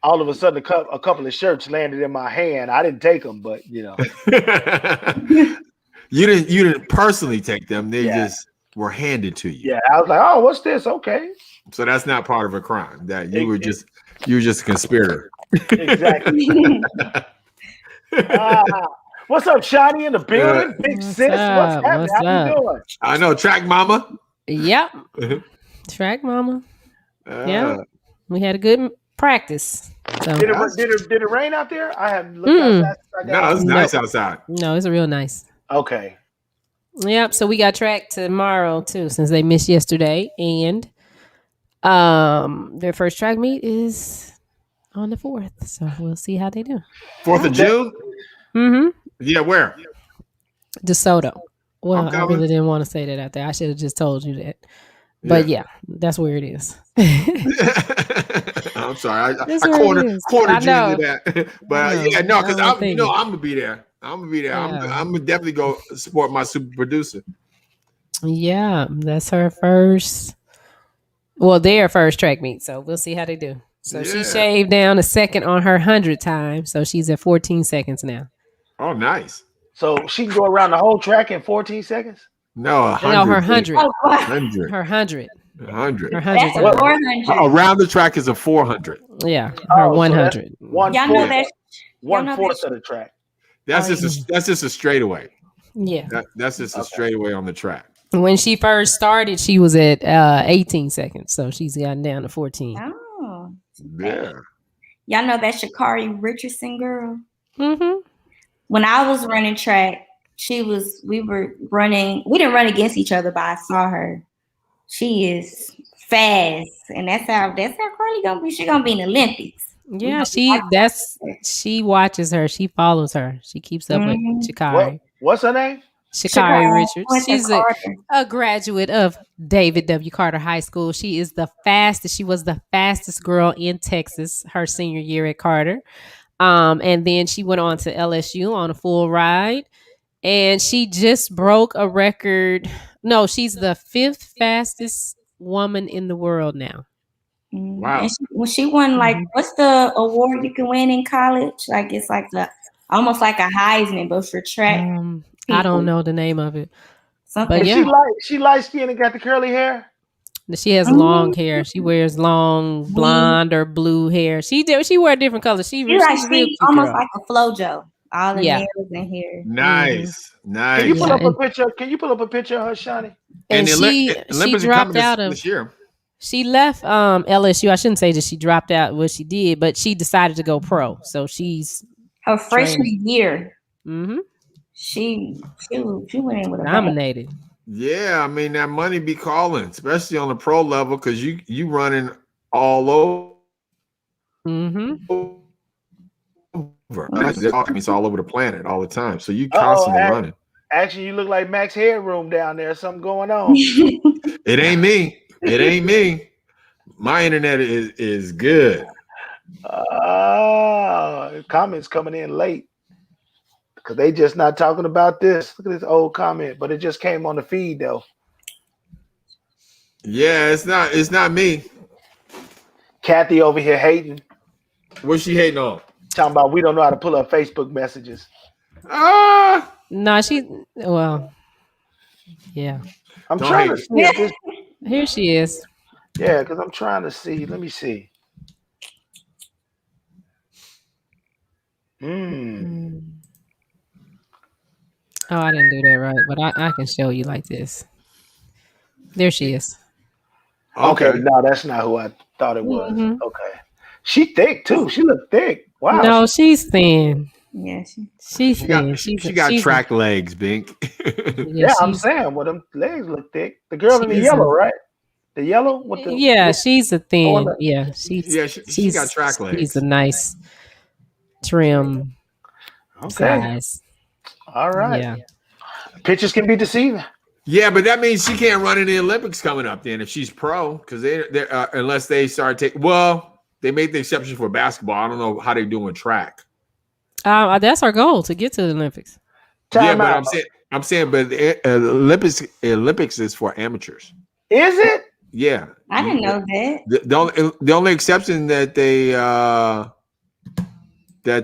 All of a sudden, a couple of shirts landed in my hand. I didn't take them, but, You didn't personally take them. They just were handed to you. Yeah, I was like, oh, what's this? Okay. So that's not part of a crime. That you were just a conspirator. Exactly. What's up, Shani in the building? Big sis, what's happening? How you doing? I know, Track Mama. Yep. Track Mama. Yeah. We had a good practice. So. Did it rain out there? I haven't looked outside. No, it's nice outside. No, it's real nice. Okay. Yep. So we got track tomorrow too, since they missed yesterday. And Their first track meet is on the 4th, so we'll see how they do. 4th of June. Mm-hmm. Yeah, where? DeSoto. Well, I really didn't want to say that out there. I should have just told you that. But yeah, that's where it is. I'm sorry, I cornered you into that. But because I'm gonna be there. I'm gonna definitely go support my super producer. Yeah, that's her first. Well, their first track meet, so we'll see how they do. So she shaved down a second on her 100 time, so she's at 14 seconds now. Oh, nice. So she can go around the whole track in 14 seconds? No, 100. No, her 100. Oh, wow. 100. Her 100. 100. Her 100. That's a 400. Around the track is a 400. Yeah, her 100. So one fourth of the track. That's just a straightaway. Yeah, that's just a straightaway on the track. When she first started, she was at 18 seconds, so she's gotten down to 14. Oh, yeah. Y'all know that Sha'Carri Richardson girl? Mm-hmm. When I was running track, we were running. We didn't run against each other, but I saw her. She is fast, and that's how Carly gonna be. She gonna be in the Olympics. Yeah, she watches her. She follows her. She keeps up with Sha'Carri. What's her name? Sha'Carri Richards. She's a graduate of David W. Carter High School. She is the fastest. She was the fastest girl in Texas her senior year at Carter. And then she went on to LSU on a full ride. And she just broke a record. No, she's the 5th fastest woman in the world now. Wow. And she won what's the award you can win in college? Like it's like almost like a Heisman, but for track. I don't know the name of it. Something. But yeah. She light skinned and got the curly hair. She has long hair. She wears long blonde or blue hair. She wear different colors. She's almost like a FloJo. All the nails and hair. Nice. Can you pull up a picture? Can you pull up a picture of her, Shani? And she dropped out of this year. She left LSU. I shouldn't say that she dropped out what she did, but she decided to go pro. So she's her freshman year. Mm-hmm. She went in with a dominated. Yeah, I mean that money be calling, especially on the pro level, because you running all over. Mm-hmm. It's all over the planet all the time, so you constantly running. Actually, you look like Max Headroom down there. Something going on. It ain't me. It ain't me. My internet is good. Comments coming in late because they just not talking about this. Look at this old comment, but it just came on the feed though. Yeah, it's not me. Kathy over here hating. What's she hating on? Talking about we don't know how to pull up Facebook messages. No, yeah. I'm trying to see if this. Here she is. Yeah, because I'm trying to see. Let me see. Oh, I didn't do that right, but I can show you like this. There she is. Okay, no, that's not who I thought it was. Mm-hmm. Okay. She thick too. She look thick. Wow. No, she's thin. Yeah, she's thin. She got track legs, Bink. Yeah, I'm saying, well, them legs look thick. The girl in the yellow, right? The yellow with the she's a thin. Yeah, she got track legs. She's a nice trim size. All right. Yeah. Pictures can be deceiving. Yeah, but that means she can't run in the Olympics coming up then if she's pro, because they unless they start taking. Well, they made the exception for basketball. I don't know how they're doing track. That's our goal, to get to the Olympics. But I'm saying, but the Olympics is for amateurs. Is it? Yeah, I didn't know that. The only exception that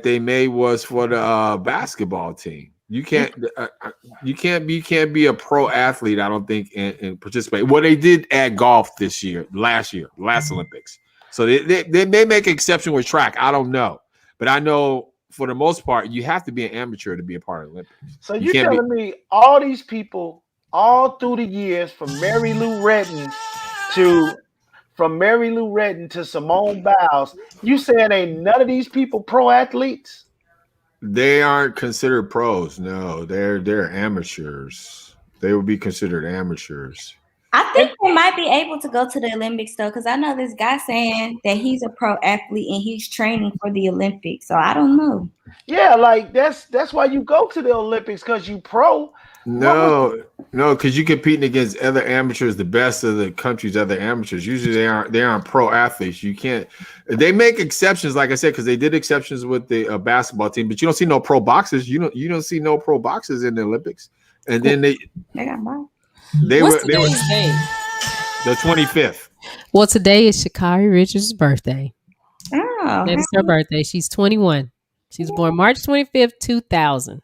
they made was for the basketball team. You can't be a pro athlete, I don't think, and participate. Well, they did add golf last Olympics. So they may make an exception with track. I don't know, but I know for the most part you have to be an amateur to be a part of the Olympics. So you're telling me all these people all through the years from Mary Lou Retton to Simone Biles, you saying ain't none of these people pro athletes? They aren't considered pros. No, they're amateurs. They would be considered amateurs. I think they might be able to go to the Olympics though, because I know this guy saying that he's a pro athlete and he's training for the Olympics. So I don't know. Yeah, like that's why you go to the Olympics, because you pro. No, because you're competing against other amateurs, the best of the country's other amateurs. Usually they aren't pro athletes. You can't. They make exceptions, like I said, because they did exceptions with the basketball team, but you don't see no pro boxers. You don't see no pro boxers in the Olympics. And then they got ball. They What's were the 25th. Well, today is Sha'Carri Richards' birthday. Oh, that is her birthday. She's 21. She was born March 25th, 2000.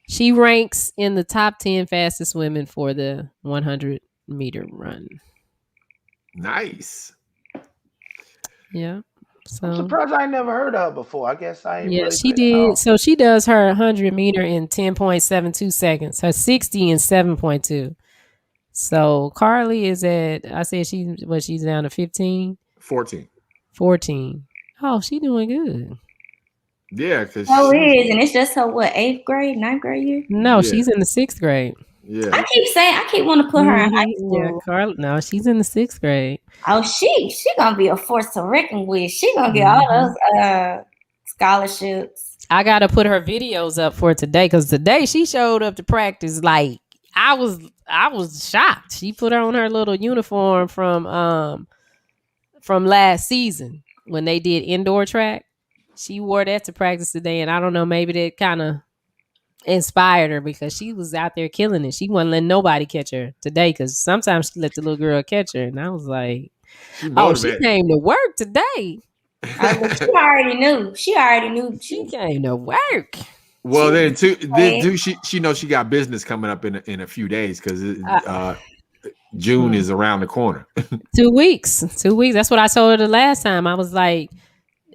She ranks in the top 10 fastest women for the 100-meter run. Nice. Yeah. So I'm surprised I never heard of her before. I guess I ain't. Yeah, really she did. So she does her 100-meter in 10.72 seconds. Her 60 in 7.2. So Carly is at, I said she's down to 15? 14. 14. Oh, she doing good. Yeah, because so it is, and it's just her 8th grade, 9th grade year. No, she's in the 6th grade. Yeah, I keep wanting to put her in high school. Yeah, Carly. No, she's in the 6th grade. Oh, she gonna be a force to reckon with. She gonna get all those scholarships. I gotta put her videos up for today, because today she showed up to practice like I was shocked. She put on her little uniform from last season when they did indoor track. She wore that to practice today, and I don't know, maybe that kind of inspired her, because she was out there killing it. She wasn't letting nobody catch her today, because sometimes she let the little girl catch her, and I was like, she came to work today. She already knew. She She came to work. Well, then she knows she got business coming up in a few days, because June is around the corner. 2 weeks. That's what I told her the last time. I was like,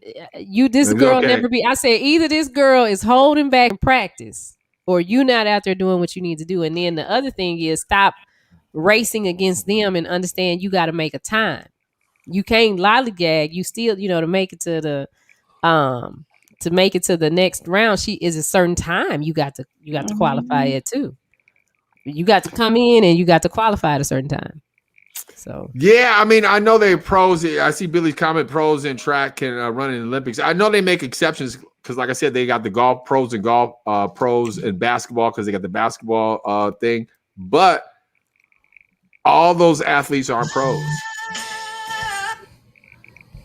this girl never be. I said, either this girl is holding back in practice, or you not out there doing what you need to do. And then the other thing is, stop racing against them and understand you got to make a time. You can't lollygag. You still, to make it to the next round, she is a certain time. You got to qualify it too. You got to come in and you got to qualify at a certain time. So yeah, I mean, I know they're pros. I see Billy's comment: pros in track can run in the Olympics. I know they make exceptions because, like I said, they got the golf pros and golf pros in basketball, because they got the basketball thing. But all those athletes aren't pros.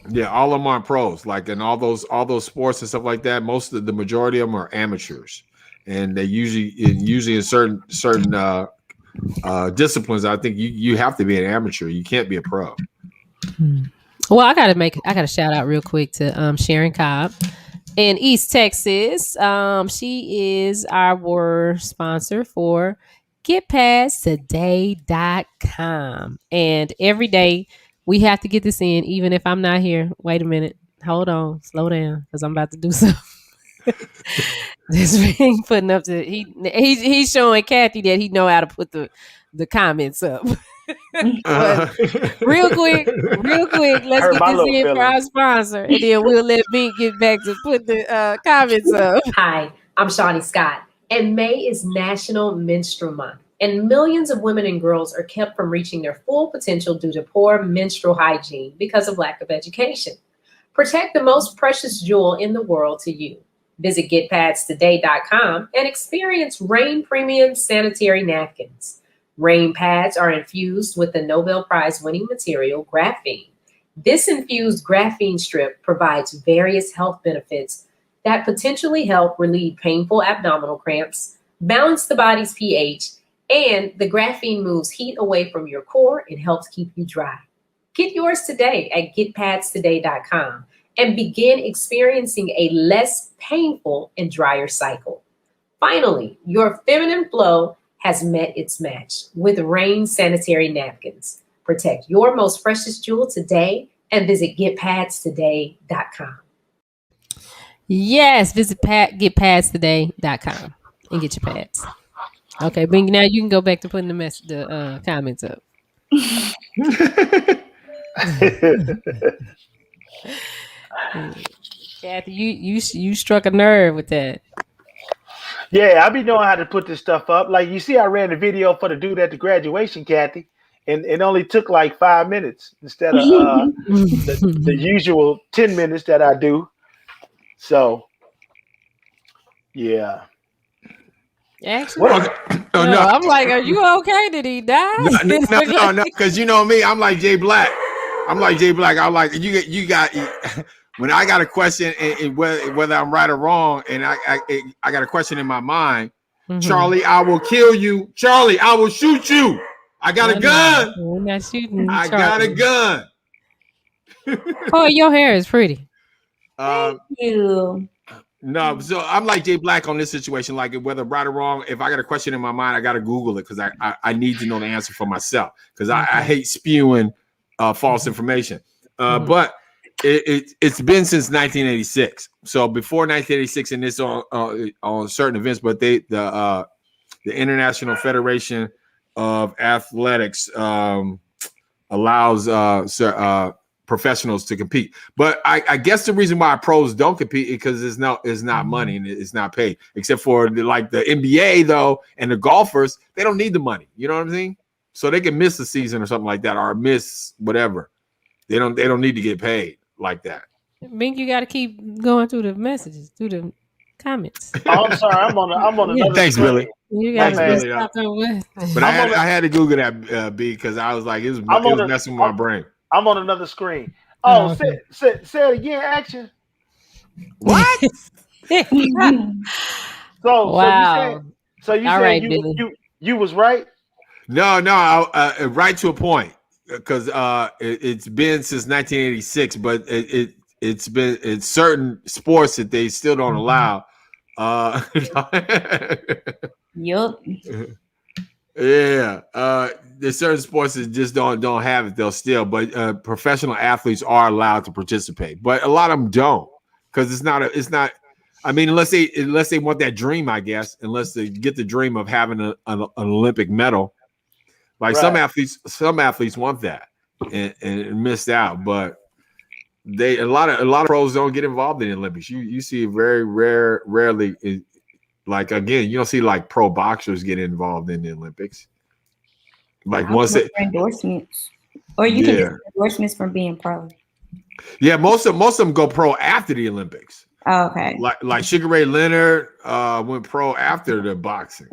Yeah, all of them aren't pros. Like in all those sports and stuff like that, the majority of them are amateurs, and they usually in certain disciplines, I think you have to be an amateur. You can't be a pro. Well, I gotta shout out real quick to Sharon Cobb in East Texas. She is our sponsor for GetPadsToday.com, and every day we have to get this in, even if I'm not here. Wait a minute, hold on, slow down, because I'm about to do something. This ring putting up he's showing Kathy that he know how to put the comments up. real quick, let's get this in for our sponsor, and then we'll let Bink get back to put the comments up. Hi, I'm Shawnee Scott, and May is National Menstrual Month, and millions of women and girls are kept from reaching their full potential due to poor menstrual hygiene because of lack of education. Protect the most precious jewel in the world to you. Visit GetPadsToday.com and experience Rain Premium Sanitary Napkins. Rain pads are infused with the Nobel Prize-winning material graphene. This infused graphene strip provides various health benefits that potentially help relieve painful abdominal cramps, balance the body's pH, and the graphene moves heat away from your core and helps keep you dry. Get yours today at GetPadsToday.com. and begin experiencing a less painful and drier cycle. Finally, your feminine flow has met its match with Rain Sanitary Napkins. Protect your most precious jewel today and visit GetPadsToday.com. Yes, visit GetPadsToday.com and get your pads. Okay, Bink, now you can go back to putting the comments up. Kathy, you struck a nerve with that. Yeah, I be knowing how to put this stuff up. Like you see, I ran the video for the dude at the graduation, Kathy, and it only took like 5 minutes instead of the usual 10 minutes that I do. So, yeah. Actually, Oh, no, no. I'm like, are you okay? Did he die? No. Because you know me, I'm like Jay Black. I'm like you got. When I got a question, and whether I'm right or wrong, and I got a question in my mind, Charlie, I will kill you. Charlie, I will shoot you. I got a gun. We're not shooting. I got a gun. Oh, your hair is pretty. Thank you. No, so I'm like Jay Black on this situation. Like whether right or wrong, if I got a question in my mind, I got to Google it because I need to know the answer for myself because I hate spewing false information. But it's been since 1986. So before 1986, and this on certain events, but the International Federation of Athletics allows professionals to compete. But I guess the reason why pros don't compete is because it's not money and it's not paid. Except for the NBA though, and the golfers, they don't need the money. You know what I'm saying? So they can miss the season or something like that, or miss whatever. They don't need to get paid like that. Bink, you got to keep going through the messages, through the comments. Oh, I'm sorry. I'm on another Thanks, screen. Billy. You got Thanks, to Billy. stop there with. But I had to Google that B because I was like, it was messing with my brain. I'm on another screen. Oh, okay. say it again, action. What? Wow. So you All said right, Billy. you was right? No, right to a point because it's been since 1986, but it's certain sports that they still don't allow. Yup. Yeah, there's certain sports that just don't have it. They'll still, but professional athletes are allowed to participate, but a lot of them don't because it's not. I mean, unless they want that dream, I guess. Unless they get the dream of having an Olympic medal, like right. some athletes want that and missed out. But a lot of pros don't get involved in the Olympics. You see very rarely. Like again, you don't see like pro boxers get involved in the Olympics. Like once it endorsements, or you can get endorsements from being pro. Yeah, most of them go pro after the Olympics. Oh, okay. Like Sugar Ray Leonard went pro after the boxing.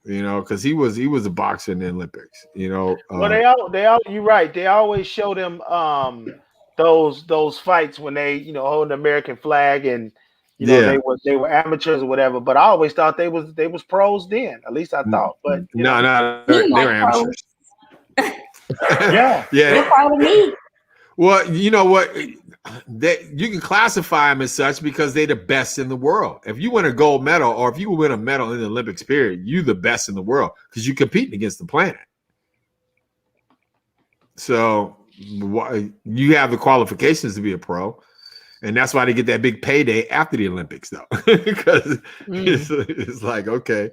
You know, because he was a boxer in the Olympics. You know, well they all you're right. They always show them those fights when they hold the American flag and. They were amateurs or whatever, but I always thought they was pros then. At least I thought. But no, they were amateurs. yeah. You're proud of me. Well, you know what? You can classify them as such because they're the best in the world. If you win a gold medal or if you win a medal in the Olympics period, you're the best in the world because you're competing against the planet. So you have the qualifications to be a pro. And that's why they get that big payday after the Olympics, though, because it's like, okay,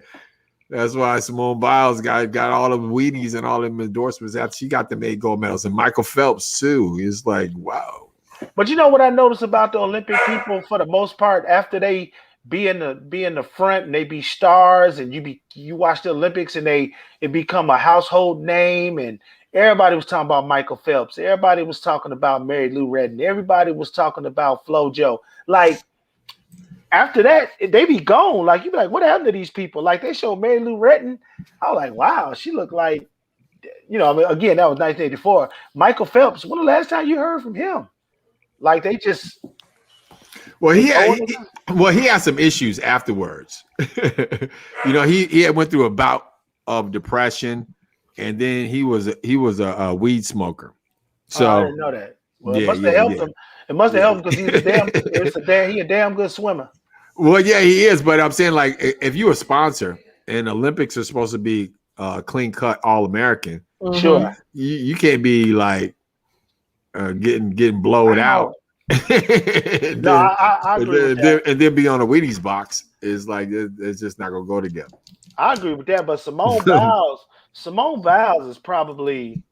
that's why Simone Biles got all them Wheaties and all them endorsements after she got them 8 gold medals, and Michael Phelps too. It's like, wow. But you know what I noticed about the Olympic people, for the most part, after they be in the front and they be stars, and you watch the Olympics and it become a household name, and everybody was talking about Michael Phelps. Everybody was talking about Mary Lou Retton. Everybody was talking about FloJo. Like after that, they be gone. Like you be like, what happened to these people? Like they showed Mary Lou Retton. I was like, wow, she looked like, I mean, again, that was 1984. Michael Phelps. When the last time you heard from him? Like they just. Well, he had some issues afterwards. He had went through a bout of depression. And then he was a weed smoker. So I didn't know that. Well, it must have helped him. It must have helped him because he a damn good swimmer. Well, yeah, he is. But I'm saying, like, if you're a sponsor and Olympics are supposed to be clean cut All American, sure, you can't be like getting blowed out. I agree with that. And then be on a Wheaties box is like it's just not gonna go together. I agree with that. But Simone Biles is probably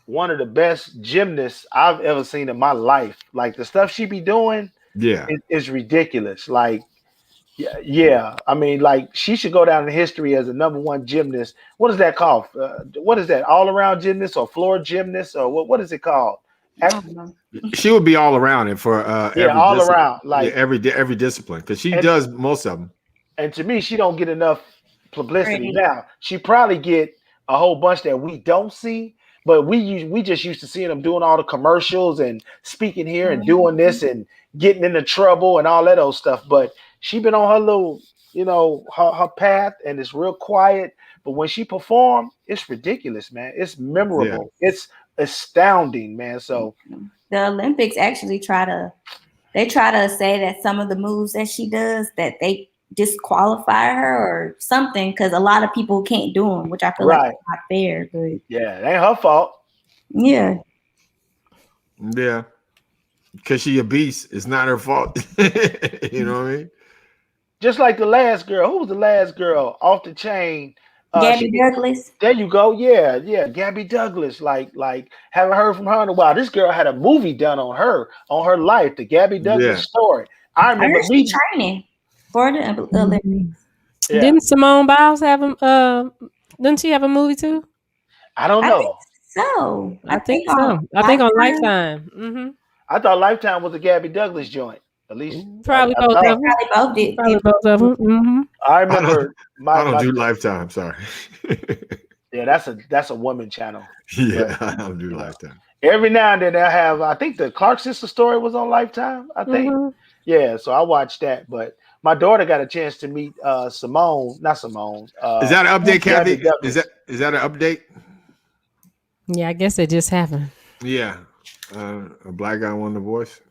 one of the best gymnasts I've ever seen in my life. Like the stuff she be doing, is ridiculous. Like, Yeah. I mean, like she should go down in history as a #1 gymnast. What is that called? What is that? All around gymnast or floor gymnast or what is it called? I don't know. She would be all around it for Yeah, every all around. yeah, Like every discipline because she and does most of them. and to me, she don't get enough publicity. Pretty. Now she probably get a whole bunch that we don't see, but we just used to seeing them doing all the commercials and speaking here and doing this and getting into trouble and all that old stuff. But she been on her little, her path, and it's real quiet. But when she perform, it's ridiculous, man. It's Yeah, memorable. It's astounding, man. So The Olympics actually try to say that some of the moves that she does that they disqualify her or something because a lot of people can't do them, which I feel like right, is not fair. But yeah, it ain't her fault. yeah, yeah, because she a beast. It's not her fault. You know what I mean? Just like the last girl. Who was the last girl off the chain? Gabby Douglas. There you go. Yeah, Gabby Douglas. Like, haven't heard from her in a while. This girl had a movie done on her life, the Gabby Douglas Yeah. story. I I remember heard she's training for the Olympics. Yeah. Didn't Simone Biles have a didn't she have a movie too? I don't I think know. so. I think so. I think on Lifetime. I thought Lifetime was a Gabby Douglas joint. At least Probably I both thought. of them. Probably both did. Probably both of them. I remember I don't do Lifetime. Sorry. Yeah, that's a woman channel. Yeah, I don't do Lifetime. Every now and then they'll have. I think the Clark sister story was on Lifetime. I think. Yeah, so I watched that. But my daughter got a chance to meet Simone. Not Simone. Is that an update, Gabby Kathy? Douglas. Is that an update? Yeah, I guess it just happened. Yeah, a black guy won The Voice.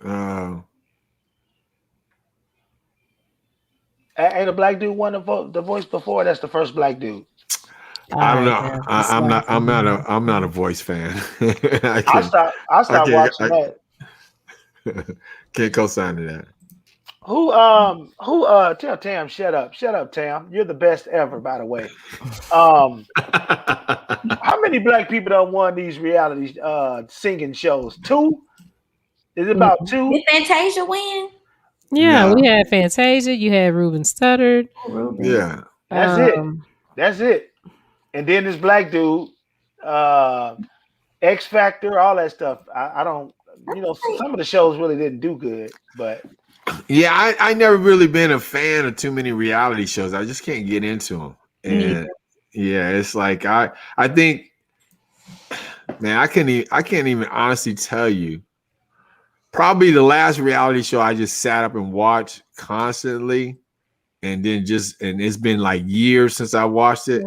Ain't a black dude won the voice before? That's the first black dude. I don't know. I'm not a Voice fan. I stopped watching that. Can't co-sign to that. Who tell Tam shut up. Shut up, Tam. You're the best ever, by the way. How many black people done won these reality singing shows? 2? Is it about 2? Did Fantasia win? Yeah, we had Fantasia. You had Ruben Studdard. Yeah, That's it. And then this black dude, X Factor, all that stuff. I don't. Some of the shows really didn't do good, but yeah, I never really been a fan of too many reality shows. I just can't get into them. And yeah, it's like I think, man, I can't even honestly tell you. Probably the last reality show I just sat up and watched constantly, and then and it's been like years since I watched it.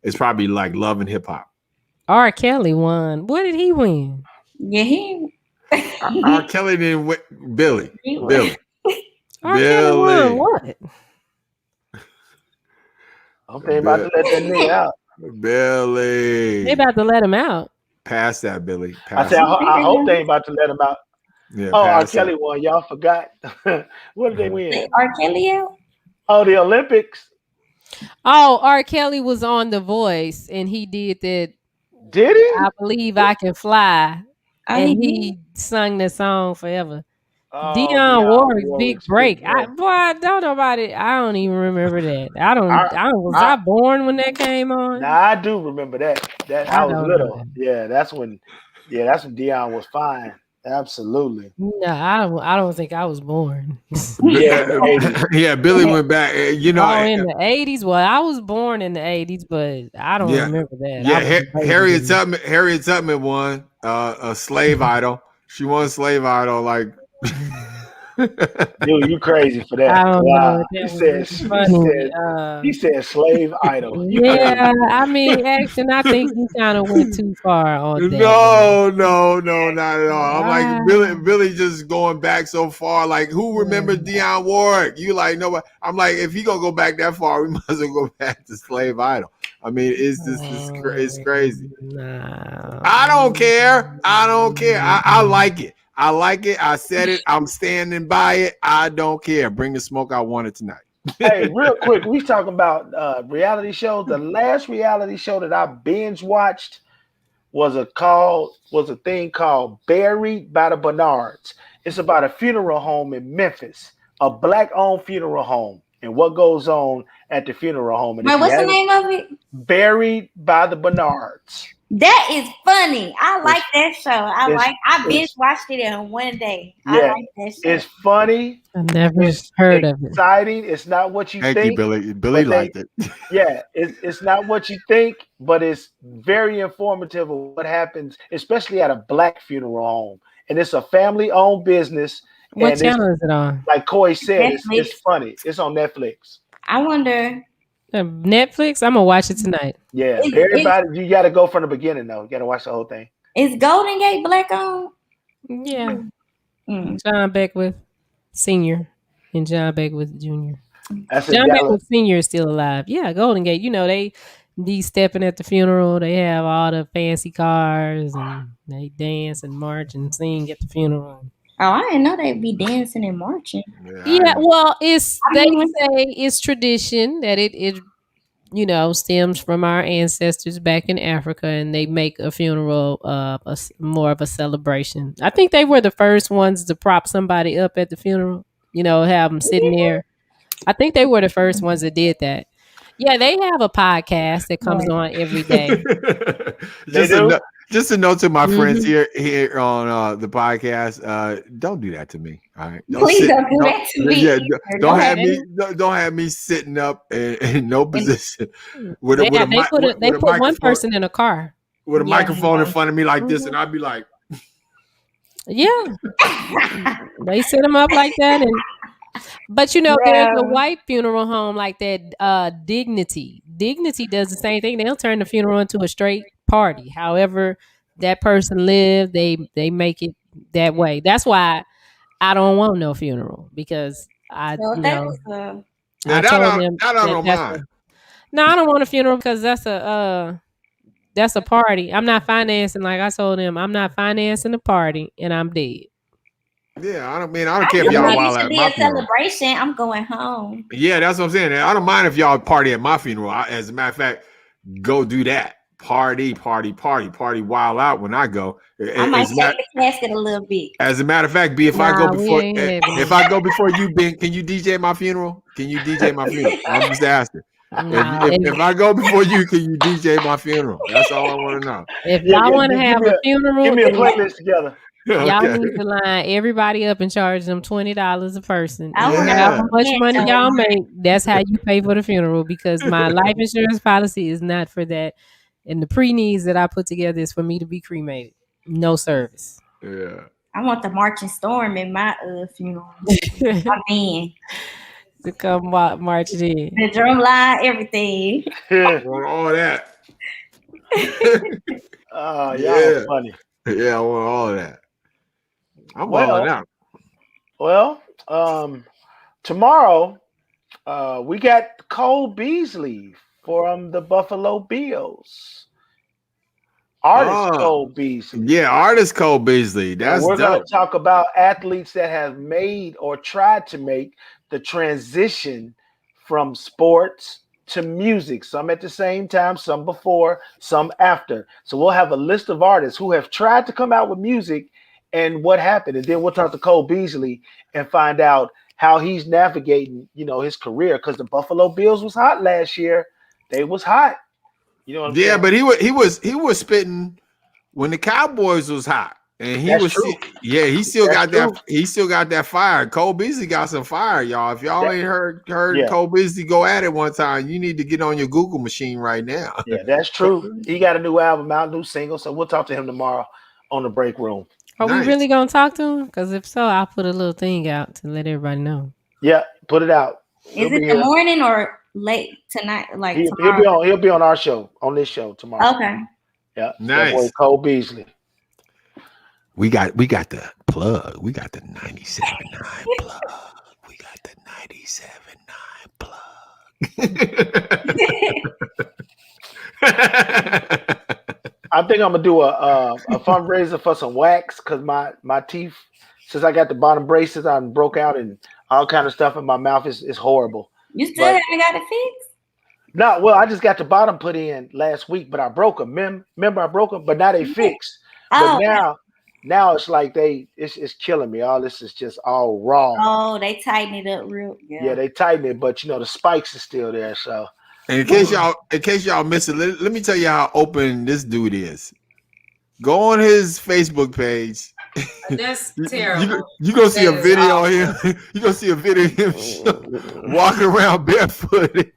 It's probably like Love and Hip Hop. R. Kelly won. What did he win? Yeah, R. Kelly didn't win. Billy. R. Kelly won what? I'm about to let that nigga out. Billy. They about to let him out. Pass that, Billy. I hope they ain't about to let him out. Yeah, R. Kelly won. Y'all forgot. What did they win? R. Kelly out? Oh, the Olympics. Oh, R. Kelly was on The Voice, and he did that. Did he? I Believe I Can Fly. And he sung the song forever. Dionne Warwick's big break. I don't know about it. I don't even remember that. Was I born when that came on? Nah, I do remember that. I was little. Yeah, that's when Dionne was fine. Absolutely. No, I don't think I was born. Yeah, Billy went back. In the 80s. Well, I was born in the 80s, but I don't remember that. Yeah, Harriet Tubman won a Slave Idol. She won Slave Idol like. Dude, you crazy for that. I don't know. He said Slave Idol. Yeah, I mean, action. I think you kind of went too far on that. No, not at all. I'm like Billy just going back so far. Like, who remembers Dionne Warwick? You like nobody. I'm like, if he gonna go back that far, we might as well go back to Slave Idol. I mean, it's crazy. No. I don't care. I like it. I said it. I'm standing by it. I don't care. Bring the smoke. I want it tonight. Hey, real quick, we talking about reality shows. The last reality show that I binge watched was a thing called Buried by the Bernards. It's about a funeral home in Memphis, a black-owned funeral home. and what goes on at the funeral home. And Wait, what's the name of it? Buried by the Bernards. That is funny. I like that show. I binge watched it in one day. Yeah, I like that show. It's funny. I never heard of it. Exciting. It's not what you Thank think. you, Billy. Billy liked it. Yeah, it's not what you think, but it's very informative of what happens, especially at a black funeral home. And it's a family-owned business. What channel is it on? Like Coy said, it's funny. It's on Netflix. I wonder. Netflix? I'm gonna watch it tonight. Yeah, everybody, you got to go from the beginning though. You got to watch the whole thing. Is Golden Gate black owned? Yeah. John Beckwith Sr. and John Beckwith Jr. John Beckwith Sr. is still alive. Yeah, Golden Gate. You know, they stepping at the funeral. They have all the fancy cars and they dance and march and sing at the funeral. Oh, I didn't know they'd be dancing and marching. Yeah, well, they say it's tradition that it stems from our ancestors back in Africa, and they make a funeral more of a celebration. I think they were the first ones to prop somebody up at the funeral, have them sitting there. I think they were the first ones that did that. Yeah, they have a podcast that comes on every day. Just a note to my friends here on the podcast. Don't do that to me. All right. Please don't do that to me. Yeah, don't have me sitting up in no position. They put one person in a car with a microphone in front of me like this, and I'd be like, yeah. They set them up like that, but there's a white funeral home like that. Dignity does the same thing. They'll turn the funeral into a straight party. However that person lived, they make it that way. That's why I don't want no funeral, because I told them I don't want a funeral because that's a party. I'm not financing. Like I told them, I'm not financing the party, and I'm dead. Yeah, I don't care if y'all wild at my funeral. Celebration. I'm going home. Yeah, that's what I'm saying. I don't mind if y'all party at my funeral. As a matter of fact, go do that. Party, wild out when I go. I might shake the casket a little bit. As a matter of fact, if I go before you, Bink, can you DJ my funeral? I'm just asking. If I go before you, can you DJ my funeral? That's all I want to know. If y'all want to have a funeral, give me a playlist together. Y'all need to line everybody up and charge them $20 a person. How much money y'all make, that's how you pay for the funeral, because my life insurance policy is not for that. And the pre-needs that I put together is for me to be cremated. No service. Yeah. I want the marching storm in my funeral. My man. To come march it in. The drum line, everything. I want all that. Oh, y'all funny. Yeah, I want all of that. I'm balling out. Well, tomorrow we got Cole Beasley from the Buffalo Bills. Artist Cole Beasley. Yeah, artist Cole Beasley. That's we're going to talk about athletes that have made or tried to make the transition from sports to music. Some at the same time, some before, some after. So we'll have a list of artists who have tried to come out with music and what happened. And then we'll talk to Cole Beasley and find out how he's navigating, his career, because the Buffalo Bills was hot last year. They was hot. You know what I'm saying? But he was spitting when the Cowboys was hot. And he still got that fire. Cole Beasley got some fire, y'all. If y'all ain't heard Cole Beasley go at it one time, you need to get on your Google machine right now. Yeah, that's true. He got a new album out, new single. So we'll talk to him tomorrow on the break room. Are we really gonna talk to him? Because if so, I'll put a little thing out to let everybody know. Yeah, put it out. Is it the morning or late tonight? Like he'll be on our show, on this show tomorrow. Okay. Yeah. Nice. Boy, Cole Beasley. We got the plug. We got the 97.9 plug. We got the 97.9 plug. I think I'm gonna do a fundraiser for some wax, because my teeth, since I got the bottom braces, I broke out and all kind of stuff in my mouth is horrible. You still haven't got it fixed? No, well, I just got the bottom put in last week, but I broke them. Remember I broke them, but now they fixed. But Now it's like it's killing me. All this is just all wrong. Oh, they tighten it up real. Yeah, they tighten it, but the spikes is still there. So, and in case y'all miss it, let me tell you how open this dude is. Go on his Facebook page. That's terrible. You gonna see a video of him. You gonna see a video of him walking around barefoot,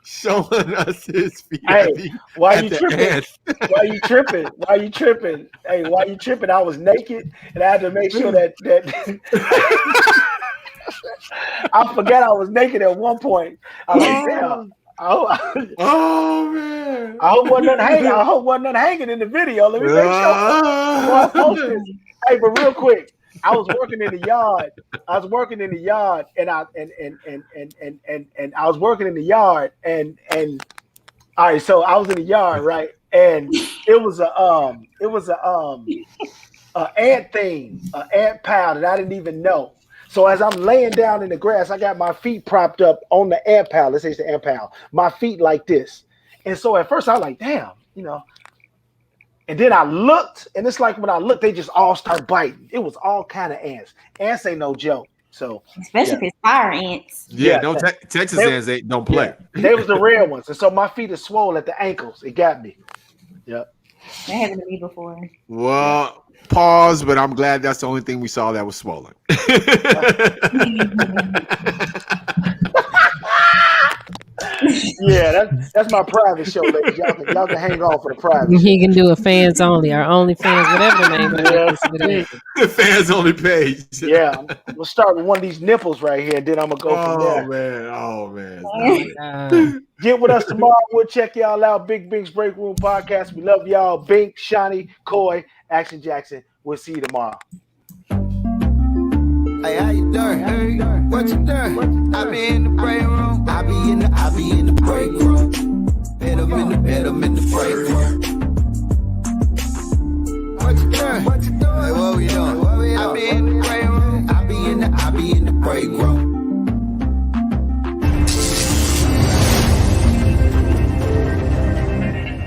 showing us his feet. Hey, why you tripping? Why you tripping? Why you tripping? Hey, why you tripping? I was naked, and I had to make sure that I forgot I was naked at one point. I was like, damn. Oh man! I hope wasn't nothing hanging in the video. Let me make sure before I post this. Hey, but real quick, I was working in the yard. And I was working in the yard, and all right. So I was in the yard, right? And it was a ant thing, an ant pile that I didn't even know. So as I'm laying down in the grass, I got my feet propped up on the ant pile. Let's say it's the ant pile. My feet like this. And so at first I was like, damn, And then I looked, and it's like when I looked, they just all start biting. It was all kind of ants. Ants ain't no joke. So especially if it's fire ants. Yeah, Texas ants don't play. Yeah, they was the rare ones. And so my feet are swollen at the ankles. It got me. Yep. That happened to me before. Well, pause, but I'm glad that's the only thing we saw that was swollen. Yeah, that's my private show, ladies. Y'all can hang on for the private. He can do a fans only or only fans, whatever the name is. The fans only page. Yeah, we'll start with one of these nipples right here, and then I'm gonna go from there. Oh man. Get with us tomorrow. We'll check y'all out. Big Bink's Break Room Podcast. We love y'all. Bink, Shawnee, Coy, Action Jackson. We'll see you tomorrow. Hey, how you doing? What you doing? I be in the brain